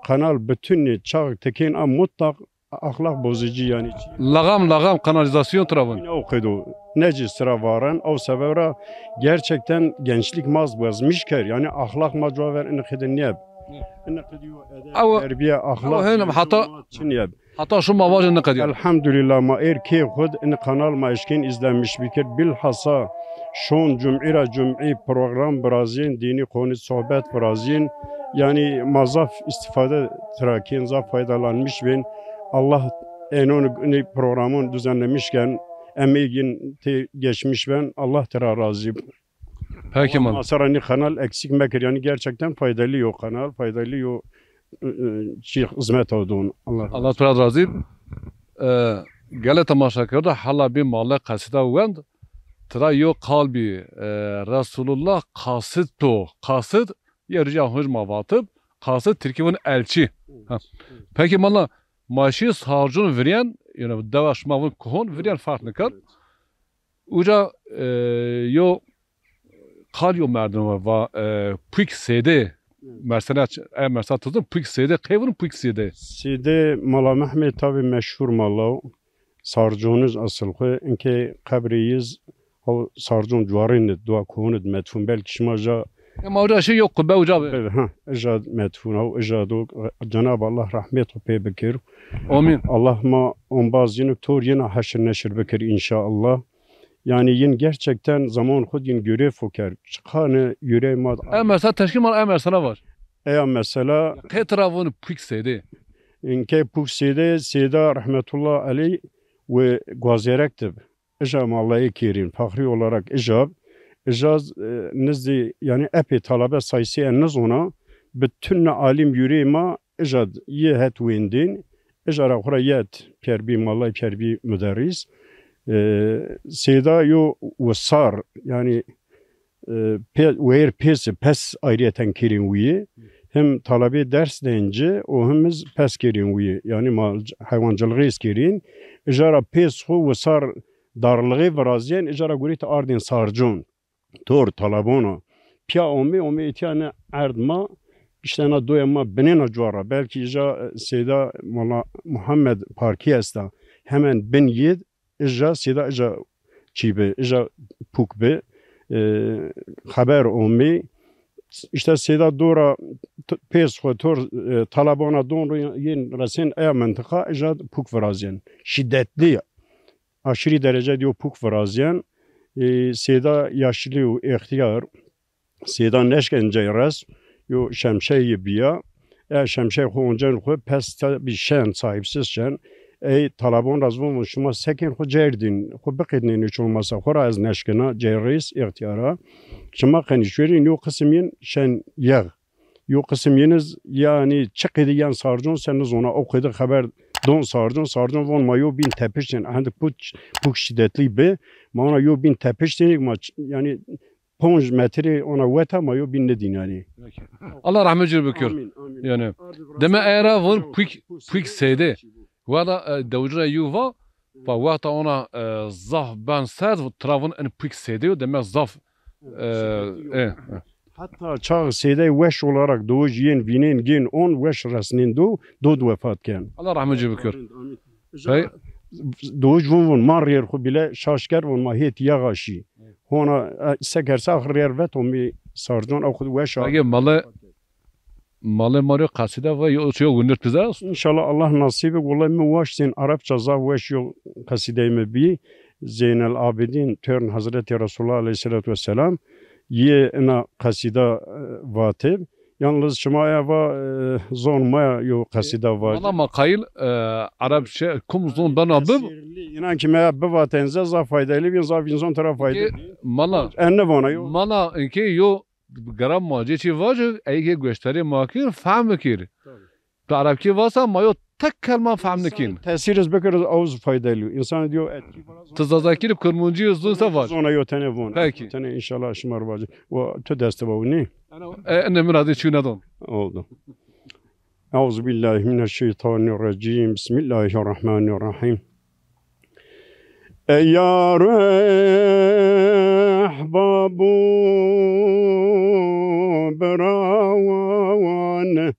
kanal bütün çağ tekin am mutlak ahlak bozucu yani lagam kanalizasyon tarafın okudu necis sıra varan o sebevra gerçekten gençlik maz bozmuş ker yani ahlak macvaver in khidin niyab terbiye ahlak hatta şu mavajın ne kadar elhamdülillah ma erki khud in kanal ma eşkin izlenmiş bikir bilhassa şon cum'i program brazin dini konu sohbet brazin yani mazaf istifade trakin zaf faydalanmış ve Allah onu programın düzenlemişken emeğin geçmiş ben Allah tera razı. Peki man. Masarani kanal eksik mekir yani gerçekten faydalı yok kanal faydalı yok hizmet olduğun Allah tera razı. Gele tamaşa kerda hala bir malı kasida wend tera yok kalbi Resulullah kasıt yerca hoş mavatıb kasıt Türkiye'nin elçi. Peki manla maaşı sarjun veren yani davaşmavın kohon veren fark ne kadar? Uca yo kalyo merdum ve pük sede mesela tuzun pük sede kevin pük sede. Sede Mala Mehmet tabi meşhur mala sarjunuz asıl ko inke kabriyiz o sarjun cuarin dua kohon metfun belki şmaja Mavra şey yok kubbe uca. Ejad metfun o ejadu Cenab-ı Allah rahmet o pey bekir. Amin. Allah ma on bazı tor yine haşr neşr bekir inşallah. Yani yin gerçekten zaman khud yin görev foker. Çıkanı yüreğime. Mesela teşkil mal mesela var. Mesela. Ketrafını pükseydi. İnke pükseydi Seyda rahmetullah aleyh ve guazerektib. Ejam Allah'ı kerim. Fahri olarak ejab. İcaz nizdi yani epey talebe sayısı ennez ona bütün alim yüreğime icad yehet wendin icara khura yet perbi malay perbi müderris Seyda yo wasar yani where pes ayrıyeten kirin wiye hem talebe ders deyince o hemiz pes kirin wiye yani hayvancılığı kirin icara pes hu wasar darlığı vrazyen icara gurit ardin sarcun Tor talabona pia ome itiyane erdma işte na doyama benena cuara belki ija Seyda Mola Muhammed Parki esta hemen ben yed ija Seyda ija çibe ija pukbe haber ome işte Seyda dora pes tor talabona don yin rasen aya mantıka ija puk vrazyen şiddetli aşırı derece diyor puk vrazyen Seyda yaşlı o ihtiyar Seyda neşkence ras yo şemşeyi biya şemşe khoncan khu pes bir şen sahipsizken talabon razvon şuma sekin khu cerdin khu baqidnin hiç olmasa khora az neşkena ceris ihtiyara şuma kanişverin yo kısmın şen yağ yo kısmınız yani çıkıdiyan sarjon seniz ona okudu haber don sarjon von mayo bin tepişten and bu şiddetli be mana yo bin tepişten yani ponj metri ona veta mayo bin ne dinani Allah rahmet eylesin bekir yani deme era von quick sede vada devre yuva fa vata ona zaf ban sad travon en quick sede deme zaf hatta çağ sede veş olarak doğuş yen vinin gen on veş rasnin do vefatken Allah rahmet eylesin bekir doğuş von marier khu bile şaşker von mahiyet yağaşı ona sekerse ahir yer vet o mi sarjon o veş age malı مال مارو قصیده و یا چه گونر پزاست İnşallah Allah nasip والله من واشتين Arapça za veşyo kasideyme bi Zeynel Abidin Törn Hazreti Resulullah Aleyhisselatü Vesselam ye ena kasida vatib yalnız şmaya va zon maya yo kasida vatib Bana makayil Arapça kum zon bana bib inan ki me bevatenze za faydalı bir za insan taraf faydalı mala enne bana yo mala inki yo gram mace çi vajı eyge gösteri makir fahm kir تو عربکی واسه ما یو تک کلمه فهم نکین tesiriz bekeriz avuz faydalı insan diyor etki تزازاکیر کرمونجی زون سواج zona yo telefon Peki. tane inşallah şımar vacı o tü deste bu ne انه من هذه شو ندون oldu Euzubillahimineşşeytanirracim Bismillahirrahmanirrahim Ey yar ahbabu beravan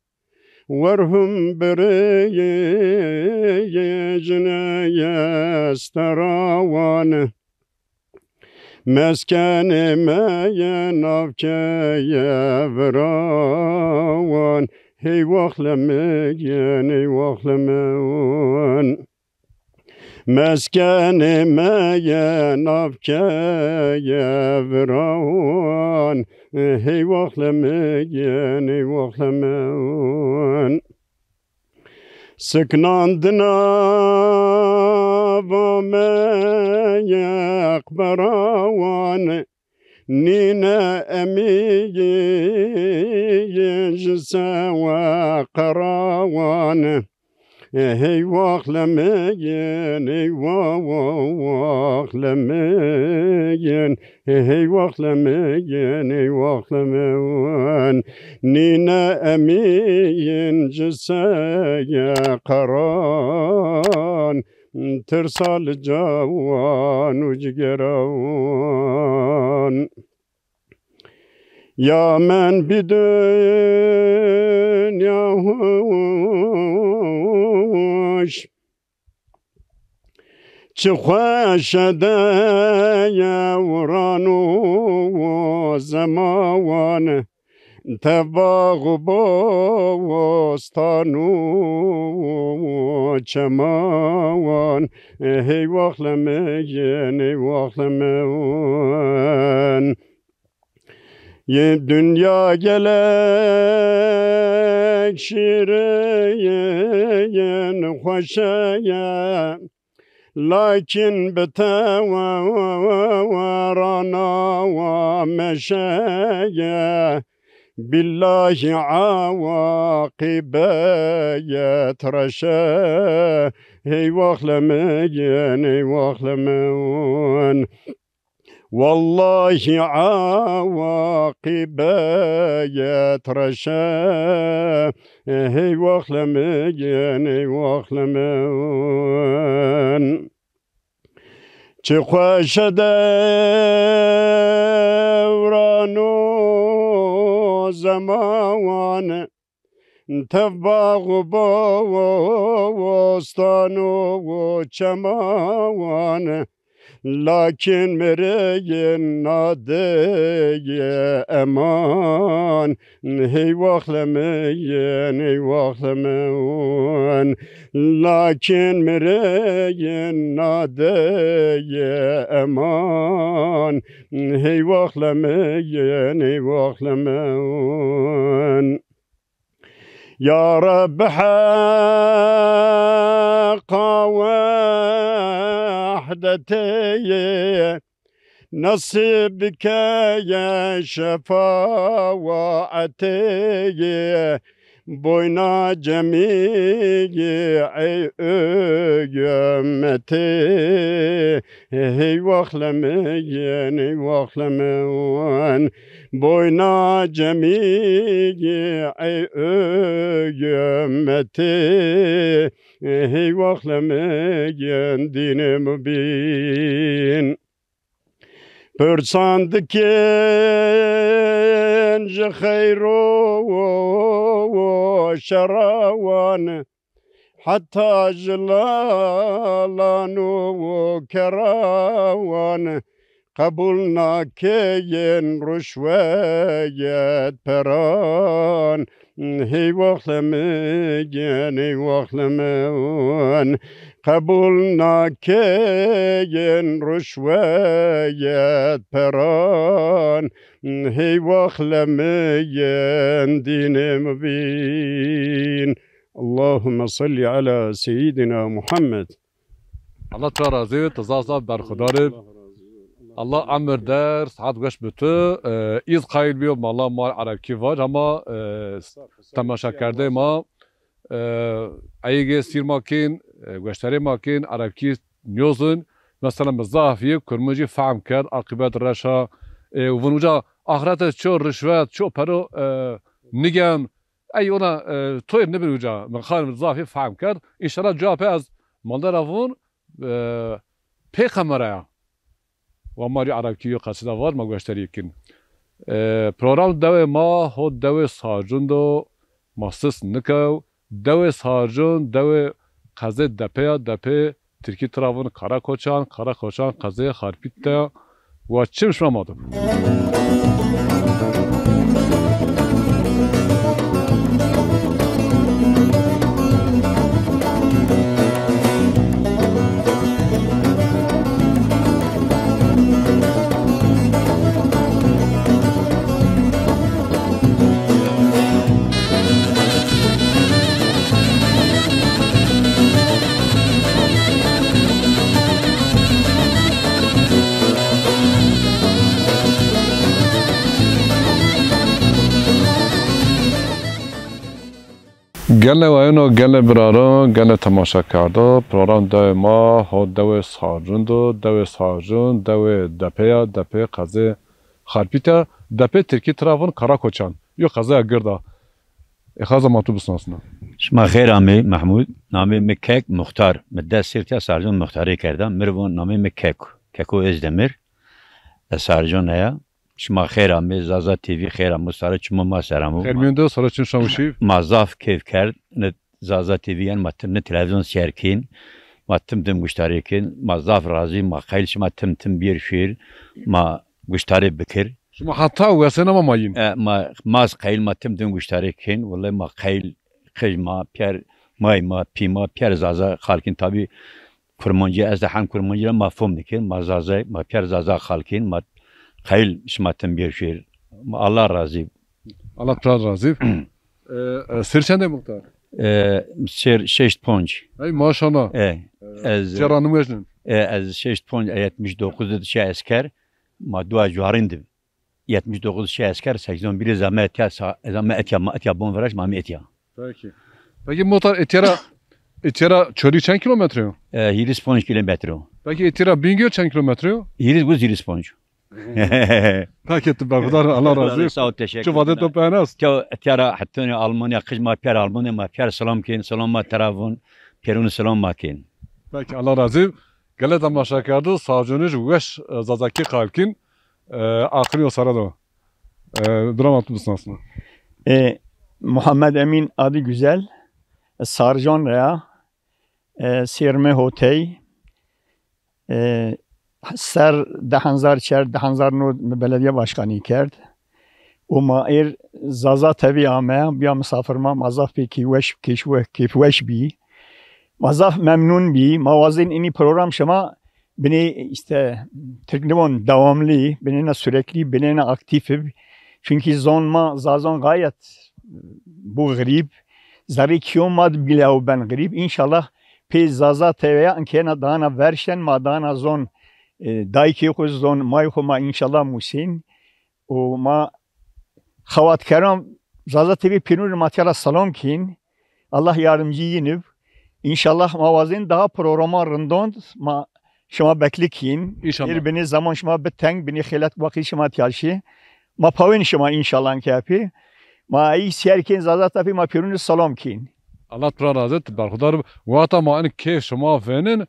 Verhum bereyecne yesteravan Meskenime yenavkeye veravan Hey vahlemeyen ey vahlemeyen Meskenime yenavkeye veravan Hey vahlemeyen ey vahlemeyen Sıknandına vameye akberavan Nine emiyecse ve karavan Hey vahlemeyen ey vahlemeyen Hey vahlemeyen ey vahlemeyen Nine emin ciseye karan Tırsal cavan ucgeran Ya men bir dünya hoş Çıkhoşede yevranu zaman Tevağı bostanu çeman Hey vahlemeyen ey vahlemeyen Ye dünya gelek şireyen hoşeye Lakin betevarana ve meşeye Billahi avakibe yetreşe Hey vahlemeyen ey vahlemeyen Vallahi avakibe yetreşe Hey vahlemeyen ey vahlemeyen Çıkhoşe devranu zaman Tevağı bostanu çeman Lakin mereyin nadeye eman Hey vahlemeyen ey vahlemeyen Lakin mereyin nadeye eman Hey vahlemeyen ey vahlemeyen Ya Rabbi hakka vahdeteye Nasibke ye şefaateye Boyna cemiyi ey ümmeti Hey vahlemeyen ey vahlemeyen Boyna cemiyi ey ümmeti Hey vahlemeyen dine mübin Pırsandı kenci hayru şeravan Hatta jlalanu keravan قبول ناکین رشویت پران هی وخلمگن هی وخلمون قبول ناکین رشویت پران هی وخلمگن دین مبین اللهم صل على سيدنا محمد Allah te razı tazazda berxudar Allah emir der saat geç bitu iz qayl biyo mala mal arabki var ama temaşa kerde ma ayge sirmakin gösteri makin arabki niyozun mesela mzafiye kurmuji fahm kerd akibet reşa vunuca ahirete ço rüşvet ço pero nigem ay ona toyr ne biluca men khalim mzafi fahm kerd inşallah cevap az maldar avun پیغمبره و ماری عربی قصیده وار ما گوشتری کن پروگرام دوی ما هو دوی سارجون دو ماسس نکو دوی سارجون دوی قضیه دپه ترکی تراون کارا کوچان قضیه خارپیت و چیم شما مادم گله و اینو گله براران گله تماشا کرده پروگرام دوی ما ها دوی سارجون دوی سارجون دوی دپه قضیه خارپیتا دپه ترکی ترافون کارا کوچان یو قضیه گرده اخازه ما تو بسناسنا شما خیر آمی محمود نامی مکک مختار مده سیرتیا سارجون مختاری کردم مروون نامی ککو ازدمیر سارجون هیا شما خیر آمی زازا تیوی خیر آمو سارا چما ما سرامو خیر میونده سارا چون شاموشی مازاف کیف کرد زازا تیوی یعنی ما تم تلویزیون سیرکین ما تم گوشتاری کن مازاف رازی ما خیل شما تم بیر شیر ما گوشتاری بکر شما حتی واسه ما ماین ما ماز خیل ما تم گوشتاری کن والله ما خیل خیل ما پیر ما پیما پیر زازا خالکین تابی کرمانجی از هم کرمانجی ما فهم نکن ما زازا ما پیر زازا خالکین ما خیل شما تم بیر شیر الله راضی الله تعالی راضی سر چنده مختار سر 6 پنج ای ماشاءالله از چرا نمیشن از 6 پنج 79 شی اسکر ما دو جوارندم 79 شی اسکر 81 زحمت اتیا بون ورش ما اتیا peki motor etira çölü çen kilometre 25 kilometre peki etira bingöl çen kilometre 25 Paketim bakudar Allah razı olsun. Sağ ol teşekkür. Şu vadet topanas. Tiyara hatta Almanya kızma pier Almanya ma pier selam kin selam tarafın pierun selam makin. Peki Allah razı olsun. Gele tamaşa kardı savcınız veş zazaki kalkin akıllı sarado. Dramat mısın aslında? Muhammed Emin adı güzel. Sarjan Rea. Sirme Hotey. سر 2004 belediye başkanı کرد و ما ایر زازا تبی آمه بیا مسافر ما مزاف بی کیفوش بی مزاف ممنون بی موازین اینی program şema beni işte tekniğin devamlı beni sürekli beni aktif çünkü zonma zazon gayet bu garip zari kiyomad bile o ben garip inşallah pe zaza TV'ye ankena dana verşen ma dana zon دایکی خود زن مای خو ما انشالله موسین و ما خوات کرام زازا تبی پینور ماتیالا سلام کین الله yardımcıyınız inşallah mavazin daha programa rındond ma şuma beklikin bir beni zaman şuma beteng beni khilat vakit şuma tiyalşi ma pavin şuma inşallah kapi ma iyi siyerkin zaza tabi ma pینور سلام کین Allah razı olsun barkudar vata ma en keyf şuma fenin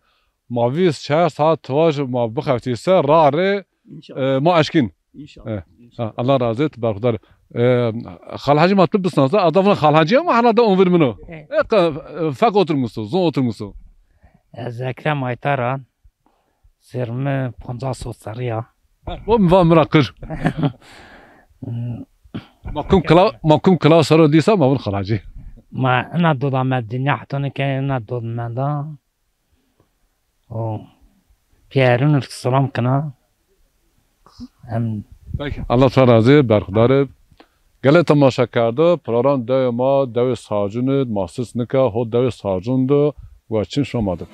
ما ویس 4 ساعت تواج ما بخفتی سر راره ما اشکین الله رازت برخدار خالحاجی مطلب بسناسه اضافه خالحاجی ما حالا ده اونور منو فک oturmuştu zon oturmuştu از اکرم aytaran 50 سوسریا Bu mu var mırakır? Makum kala sarı değilse ma bunu khalacı. ما أنا ضد عمل الدنيا حتى كان أنا ضد من ده أو بيارون السلام كنا هم Peki. Allah sana razı berkdarı. Gele tamaşa kardı. Program devama dev sağcını mahsus nika ho dev sağcındı. Bu açın şomadı.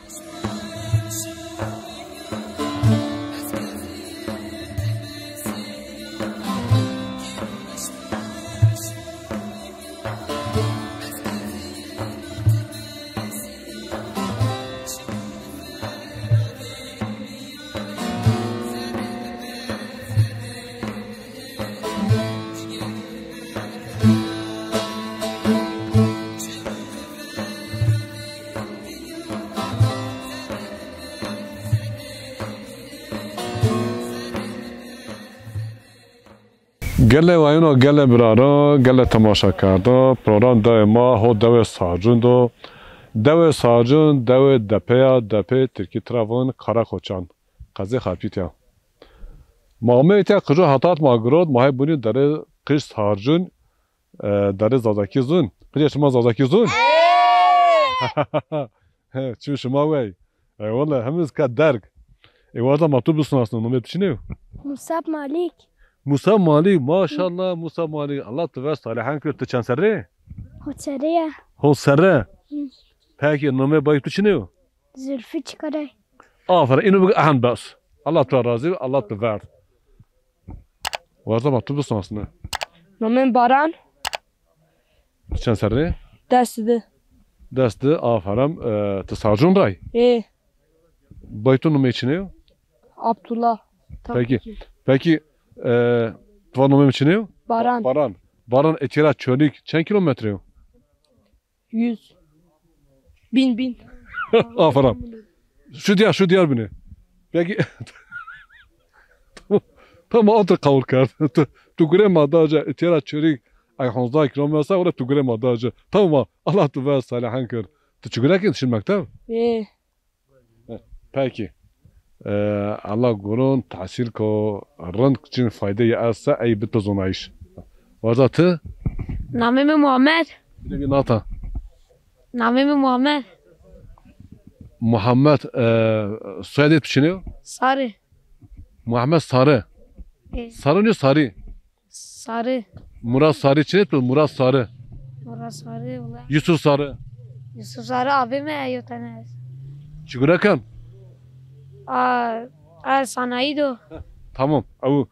Gele vayno gele birara gele tamaşa karda program daima ho dev sağcındı. Dev sağcın dev depeya depe Türkiye tarafın Karakoçan. Kaze hapitya. Mahmeytya kıcı hatat magrod mahay bunu dere kış sağcın dere zazaki zun. Kıcı şuma zazaki zun. Çu şuma vey. Valla hemiz ka derg. Varda matublusun aslında numet düşünüyor. Musab Malik. Musa Malik maşallah Musa Malik. Allah tüver salihan kırtı çan serre. Hoçeriya. Ho serre. Peki numet bayıp düşünüyor. Zülfü çıkaray. Aferin inu bu ahan bas. Allah tüver razı Allah tüver. Varda matublusun aslında. Nomen Baran. Çan serre. Destidi. Desti aferin tısarcun ray. Baytun numet düşünüyor. Abdullah. Peki tva numet düşünüyor. Baran. Baran etira çölük çen kilometre yok? 100. 1000. Aferin. Şu diyar beni. Peki tamam otur kavur kar. Tu gure madaja etira çölük ay 11 kilometre orada tu gure madaja. Tamam Allah tu ver salihan kır. Tu çugurek düşünmekte. Peki. Allah gurun tahsil ko rand için fayda yasa ay bitozonayış. Vazatı? Namim Muhammed. Bir nata. Namim Muhammed. Muhammed soyadı düşünüyor. Sarı. Muhammed Sarı. Sarı ne Sarı? Sarı. Murat Sarı için Murat Sarı. Murat Sarı. Yusuf Sarı. Yusuf Sarı abi mi ayotane? Çugurakan. Sanayi do. Tamam. Avu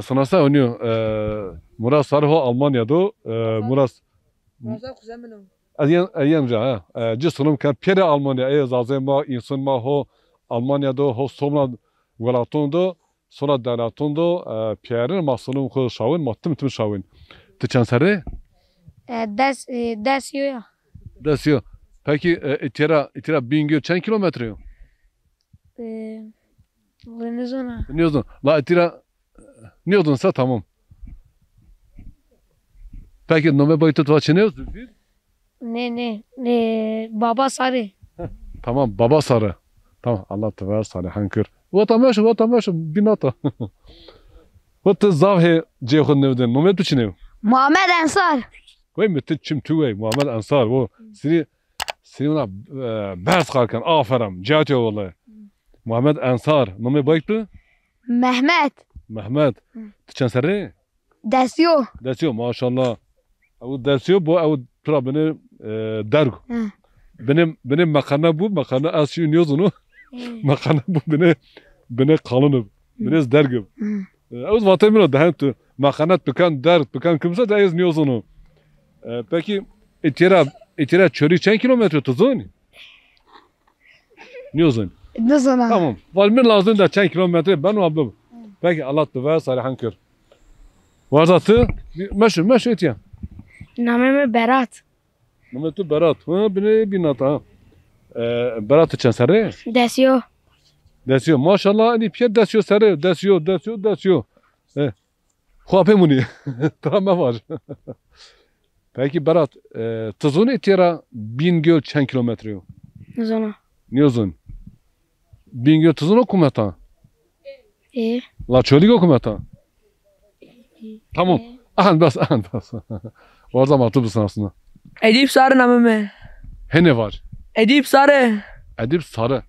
sanasa oynuyor. Murat Sarı ho Almanya'da. Murat. Ayemca ha. Cisonum kan pere Almanya. Zazema insan ma ho Almanya'da ho somla velatonda sonra danatonda pere masalum ho şavin matım şavin. Tıçan sarı? Desiyor ya. Desiyor. Peki itira Bingöl çen kilometre yok? Ne yazın? La itira ne yazınsa tamam. Peki nome boyutu tuvaçı ne yazın? Ne Baba Sarı. Tamam Baba Sarı. Tamam Allah tever Sarı hankır. Vatandaş binata. Vat zavhe cehun nevden nome tu çinev. Muhammed Ensar. Vay metin çim tuve Muhammed Ensar o seni ona bers kalkan aferin cihatiyo vallahi. Muhammed Ensar nome boyutu? Mehmet. Tıçan sarı? Desiyor maşallah. Avu desiyor bu avu tura beni derg. Benim makana bu makana asyu niyozunu. Makana bu beni kalınım. Beni dergim. Avu vatamino dahen tu makana tukan derg tukan kimse de ez niyozunu. Peki itira çörü çen kilometre tuzun? Niyozun? Tamam. Valmir lazım da çen kilometre ben o abim. Peki Allah tuver salihan kır. Vazatı meşhur etiyen. Namim Berat. Namim tu Berat. Beni binata. Berat için sarı? Desiyor. Maşallah hani piyer desiyor sarı. Desiyor. Kuape muni. Tamam var. Peki Berat. Tuzun etira Bingöl çen kilometre yok? Zona. Ne uzun? Bingöl tuzun okumata? La çölük okumata. Tamam. Ahan bas. Orada matı mısın aslında? Edip Sarı namımı. Hene var. Edip Sarı. Edip Sarı.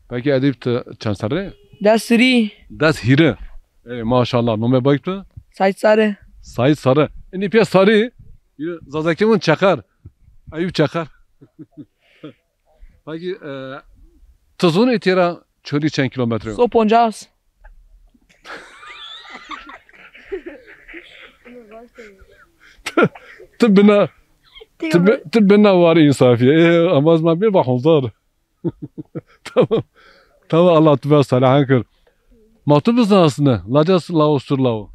Peki Edip çan Sarı? Desri. Das hire. Maşallah. Nome baktı? Sait Sarı. Sait Sarı. İni piyas Sarı. Zazakimin Çakar. Ayıp Çakar. Peki tuzun itira çölü çen kilometre? Soponcaz. Tıbbına var insafiye. Ama azman bir bakımdar. Tamam Allah tübe salahan kır. Maktubuz aslında. Lacas lao sur lao.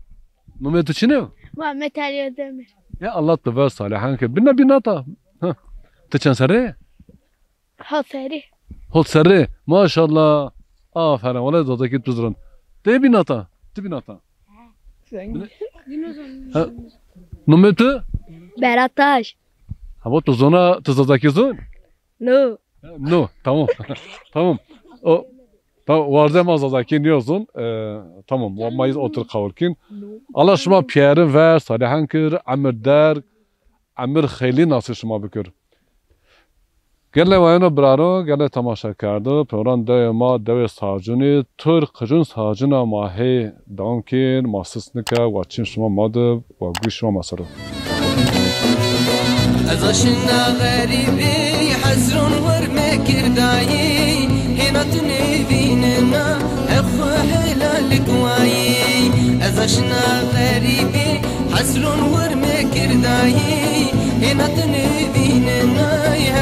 Numet için ne? Muhammed Ali Özdemir. Ya Allah tübe salahan kır. Bina ta. Tıçan sarı? Haseri. Hot sarı. Maşallah. Aferin. Valla da git bizden. De bina ta. Numetu? Berat Taş. Ha bu tuzuna tuzadaki zon? No. Tamam. Tamam. Tamam vardı mazadaki diyorsun. Tamam. Mayıs otur kavurkin. Allah şuma Pierre ver, Salihan kır, Amir der, Amir xeyli nasıl şuma bikir. Gelle vayano braro, gelle tamaşa kardı. Program devma deve sacuni, Türk kıcın sacuna mahi damkin, masısnika, vaçin şuma madı, vaguş şuma masarı. أزاشنا غريبي حزرون ورمي كرداي هنا تنفيننا أخو حلالك واي أزاشنا غريبي حزرون ورمي كرداي هنا تنفيننا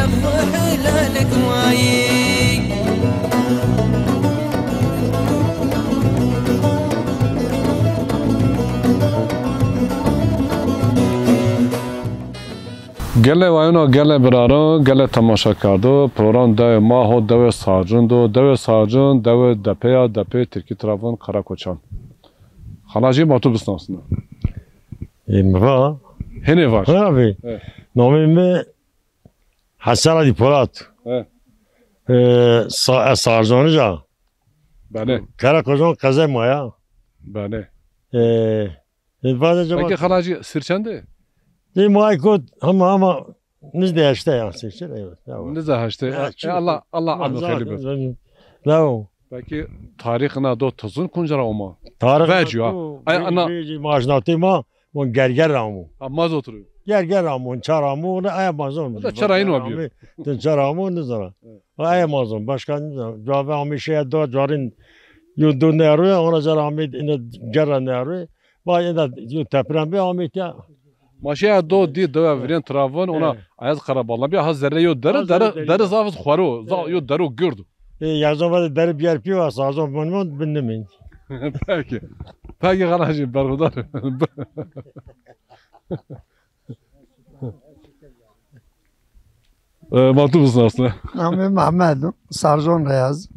أخو حلالك واي Gelle vayano gelle braro, gelle tamaşa kardı. Program dev maho deve sarcundu. Deve sarcun, deve depeya, depe Türkiye tarafın Karakoçan. Halacı matub aslında. Mva. Hene var. Abi. Namimi Hasan Ali Polat. Sarcanıca. Bane. Karakoçan Kazemaya. Bane. Peki halacı sirçende? Değil mi aykut ama nizde işte ya seçer evet. Nizde işte. Allah amel khayli bes. Bravo. Peki tarihine do tuzun kuncara olma. Tarih. Veciha. Ay ana. Maaşnatı ma mon gerger ramu. Amaz oturuyor. Gerger ramu, çaramu ne ay mazon. Da çarayın var diyor. Den çaramu ne zara. Ay mazon başka ne zara. Cevabı amişe do carin yudu ne arıyor ona caramid ine gerra ne arıyor. Vay da deprem bir Ahmet ya. Maşaya do di döve veren travon ona ayaz karaballa bir haz zerre yo dere zafız xwaro yo dero gördü. Yazan var dere bir yer piva sazon bunun binnemin. Peki. Peki garajı berhudar. Matub mısın aslında? Namı Mehmet Sarjon Reyaz.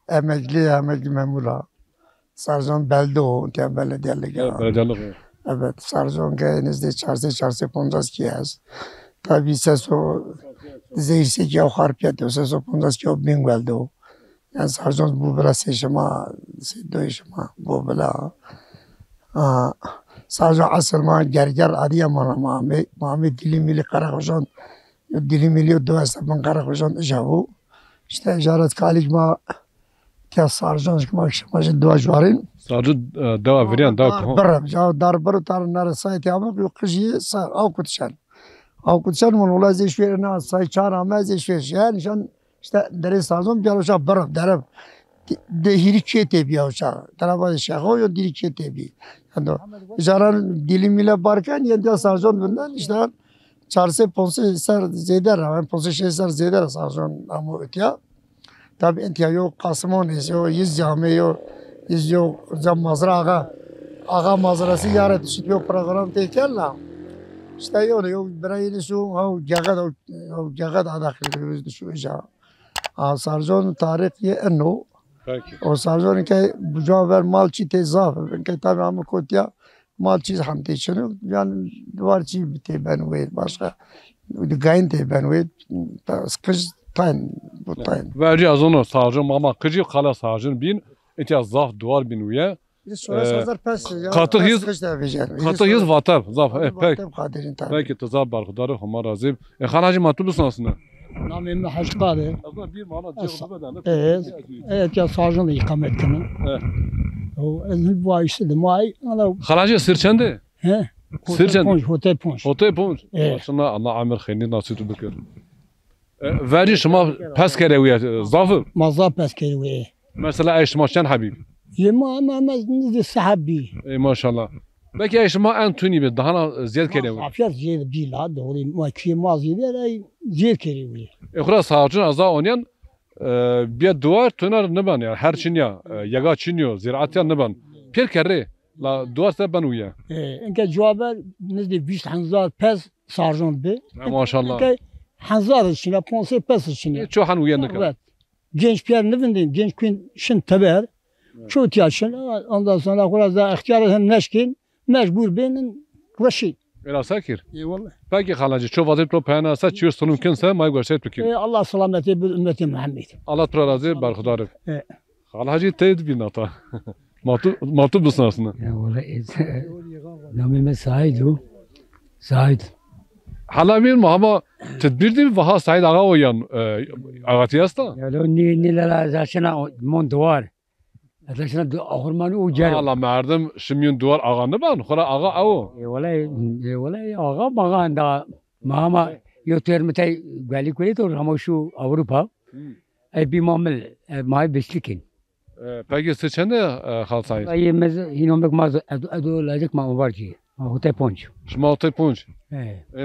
Emekli memura. Sarjon Beldo diye belediyelik. Belediyelik. Evet, Sarjon genizde çarşı pondas ki az. Tabii ses o zeyse ki o harpiyat ses o pondas ki o bingveldo. Yani Sarjon bu bela seçma, doyuşma bu bela. Sarjon asılma gerger adiye mami dilimili Karakoçan dilimili dövestan Karakoçan javu. İşte icaret kaligma ki Sarjon şıkmak dua juarin. Sarjon dava veren dava. Barab ya darbar tar nar sayt yamak yok kışı sa avkutşan. Avkutşan mon ola zeşverina say çar ama zeşver yani şan işte dere Sarjon bir barab darab de hirikete bir aşağı. Tarafı şaho yo dirikete bir. Yani icaran dilimiyle barkan ya Sarjon bundan işte çarşı ponse ser zeder ama ponse şey ser zeder Sarjon ama ötya. Tabii entiya yok Kasımon yo yüz cami yo yüz yok zam mazra ağa mazrası yarat düşüp yok program tekerla. İşte yok birayını şu gagat adaklı düşüyor. Sarjon tarihi enno. O Sarjon ki bu cevap malçı tezaf. Ki tabii ama kotya malçı hamte şunu yani duvarçı bite ben ve başka gayin te ben ve sıkış tan bu tan. Verci az onu Sarjon mama kıcı kala Sarjon bin اتیا زاف دوار بینویه سازار پس قاطع هیز واتر زاف پک قادرین تا پک تزاب برخدار همه رازیم خانه مطلوب سناسنه نامی محش قاده bir mana cevabı da evet ya sarjın ikamet kanın o ezil bu işte mai ana Xalacı sırçende he sırçende hotel ponç Maşallah Allah amir xeyni nasip bikir Veri şuma pes kereviye zafı mazap pes kereviye Mesela eşmaşan habib yema nizdi sahabi maşallah Belki eşma en tuni bir daha ziyad kereviye Afiyet ziyad bir la doğru ma ki maziyede ziyad kereviye Ekhra sarjın aza onyan bir duvar tunar neban yani her çinya yaga çinyo ziraatya neban bir kere la duvar se banuya enke cevabı nizdi 200,000 pes sarjın be maşallah Hazar içine ponse pes içine çok han uyanık evet genç piyer nevindin genç gün şin taber çok yaşın ondan sonra kurada ihtiyar hem neşkin mecbur benim reşit Ela sakir. Eyvallah. Peki halacı çok vaziyet pro payana sa çiyor sonum kimse may görset peki. Allah selameti bir ümmeti Muhammed. Allah razı barkhudarı. Halacı teyid bir nata. Matub bulsun aslında. Ya valla namime Said. Hala bir ama tedbir değil vaha Said ağa oyan ağatiyasta. Ya lo ni la zaşına mon duvar. Zaşına ahurmanı o cer. Allah merdim şimdin duvar ağanı ben. Khora ağa o. Vallahi ağa bagan da mama yotermete gali kuli to ama şu Avrupa. Bir mamel may beslikin. Peki seçende hal Said. Ay mez hinomek maz ado lacak ma var ki. Hotel ponç. Şma hotel ponç.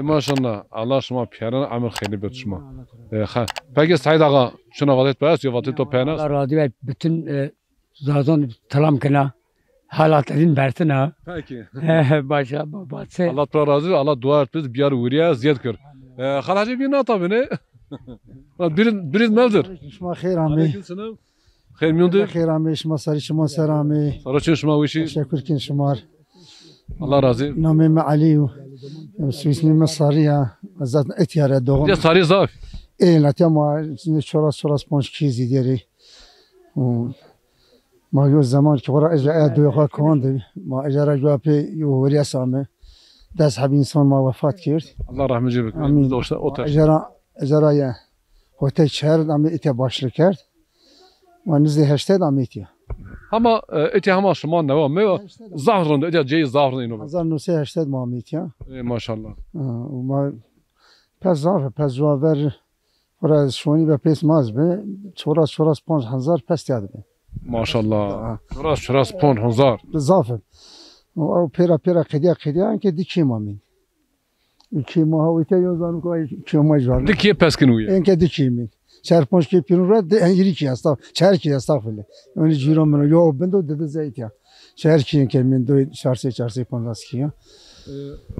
Maşallah Allah şma piyaran amir xeyli bet şma. Peki Said ağa şuna vadet bas ya vadet to piyana. Allah razı ve bütün Zazon talam kena halatların bertine. Peki. Başa batse. Allah razı Allah dua et biz bir yer uğraya ziyad kır. Halacı bir nata beni. Bir meldir. شما خیر آمی خیر میونده خیر آمی شما سری شما سر آمی سرچه شما ویشی تشکر کن شمار Allah razı. نامی ما علی و سویسمی ما ساریه ازت اتیاره دوم. Ya sari zaf. لاتیا ما چراس پنج کیزی دیری. ما یو زمان که ورا اجرا دوی خواه کند ما اجرا جوابی یو وری سامه دست حبی انسان ما وفات کرد. Allah rahmet eylesin. آمین. اجرا یا هتل شهر دامی اتیا باشر کرد. و نزدی هشته دامی اتیا. Ama eti ama şuma ne var? Me zahrın eti ceyi zahrın ino. 1980 ما اتیا. Maşallah. و ما پس زار پس جوابر ورا شونی به پیس ماز به چوراس 5000 پس یاد به. Maşallah. Şuras pon hazar. Zafım. O pera qediya ki dikim amin. Ki muhavite yozanı koy ki majvar. Dikiye peskin uya. Enke dikimi. Çarpmış ki pinura de enjiri ki asta. Çer ki estağfurullah. Öyle cirom ben yo bendo dedi zeyt ya. Çer ki min do çarse ponlas ki ya.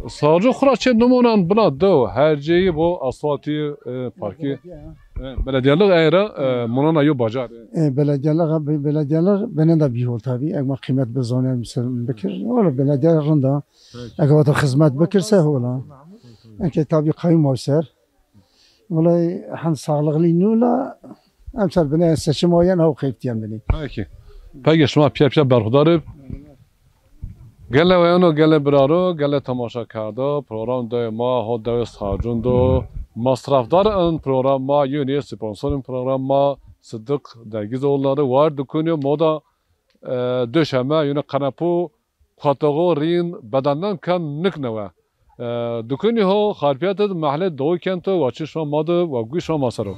Sadece khuraçe numunan buna do her şeyi bu asfaltı parki belediyelik eğre munana yo bacar. Belediyeler bana da bir yol tabii. Ama kıymet bezanı mesela bekir. Ola belediyeler rında. Eğer o da hizmet bekirse ola. Enke tabii kayyum olser. Ola han sağlıklı nula. Amsal bana seçim oyan o kayıptiyim beni. Peki şuna piya berhudarı. Gele vayano gele biraro gele tamaşa karda program da ma hoda sarjun do masrafdar an program ma yuni sponsorun program ma Sıddık dergizoğulları var dükkanı moda döşeme yine kanapu kategorin bedenden kan nikneve dükkanı ho harfiyat mahalle doğu kenti ve çişmamadı ve güçme masarı.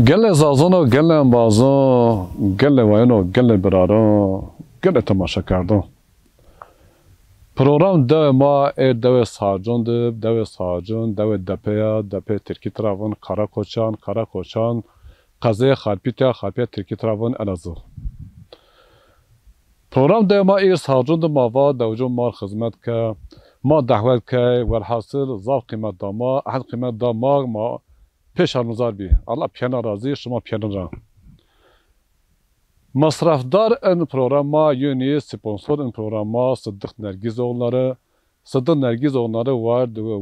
گله زازانو گله بازو گله وینو گله برارو گله تماشا کردو program dev ma dev sarcan dev sarcan dev depe Türkiye tarafın Karakoçan Kazı Harpita Türkiye tarafın Elazığ program dev ma sarcan ma devcum mar hizmet ke ma davet ke velhasıl zav kıymet dama ahad kıymet dama ma peşanızar bi Allah piyana razı şuma piyana masrafdar en programa yöneyi sponsor en programa Sıddık Nergizoğulları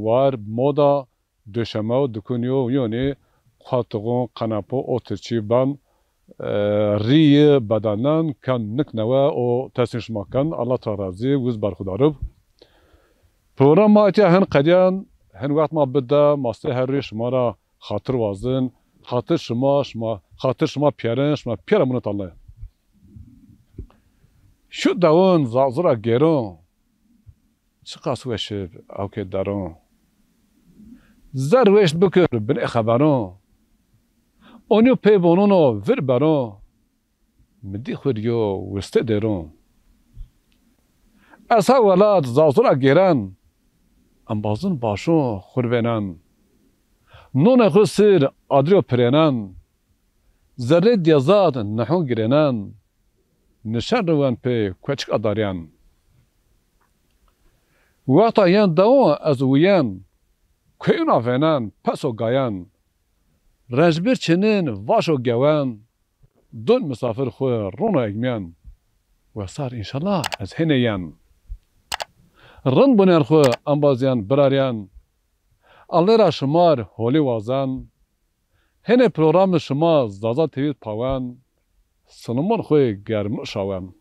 var moda döşeme dükünüyor yöneyi kuatuğun kanapo oturçi ben riyi bedanen kan nikneve o tesişmakan Allah tarazi yüz barkudarıb programa etiya hen qadiyan hen vaqt ma bida masli herri şmara hatır vazın hatır şma piyaran şma piyaran bunu tallay şu davun zazura geron çıkas veşib avke daron zar veş bükür bin xabaron onu peybonuno vir baron midi xuriyo veste deron asa velad zazura geran ambazın başo xurvenan nona xusir adrio prenan zerre diyazad nahun girenan نشان روان پی کوچک اداریان وقتا یان داو از ویان کیون آفنان پسو گایان رنجبر چنین واشو گوان دون مسافر خو رونو اگمیان و صار انشالله از هنیان رن بنر خو انبازیان براریان الله را شمار هولی وازان هنه پروگرام شما زازا تیوید پاوان سنمون خوی گرم شوام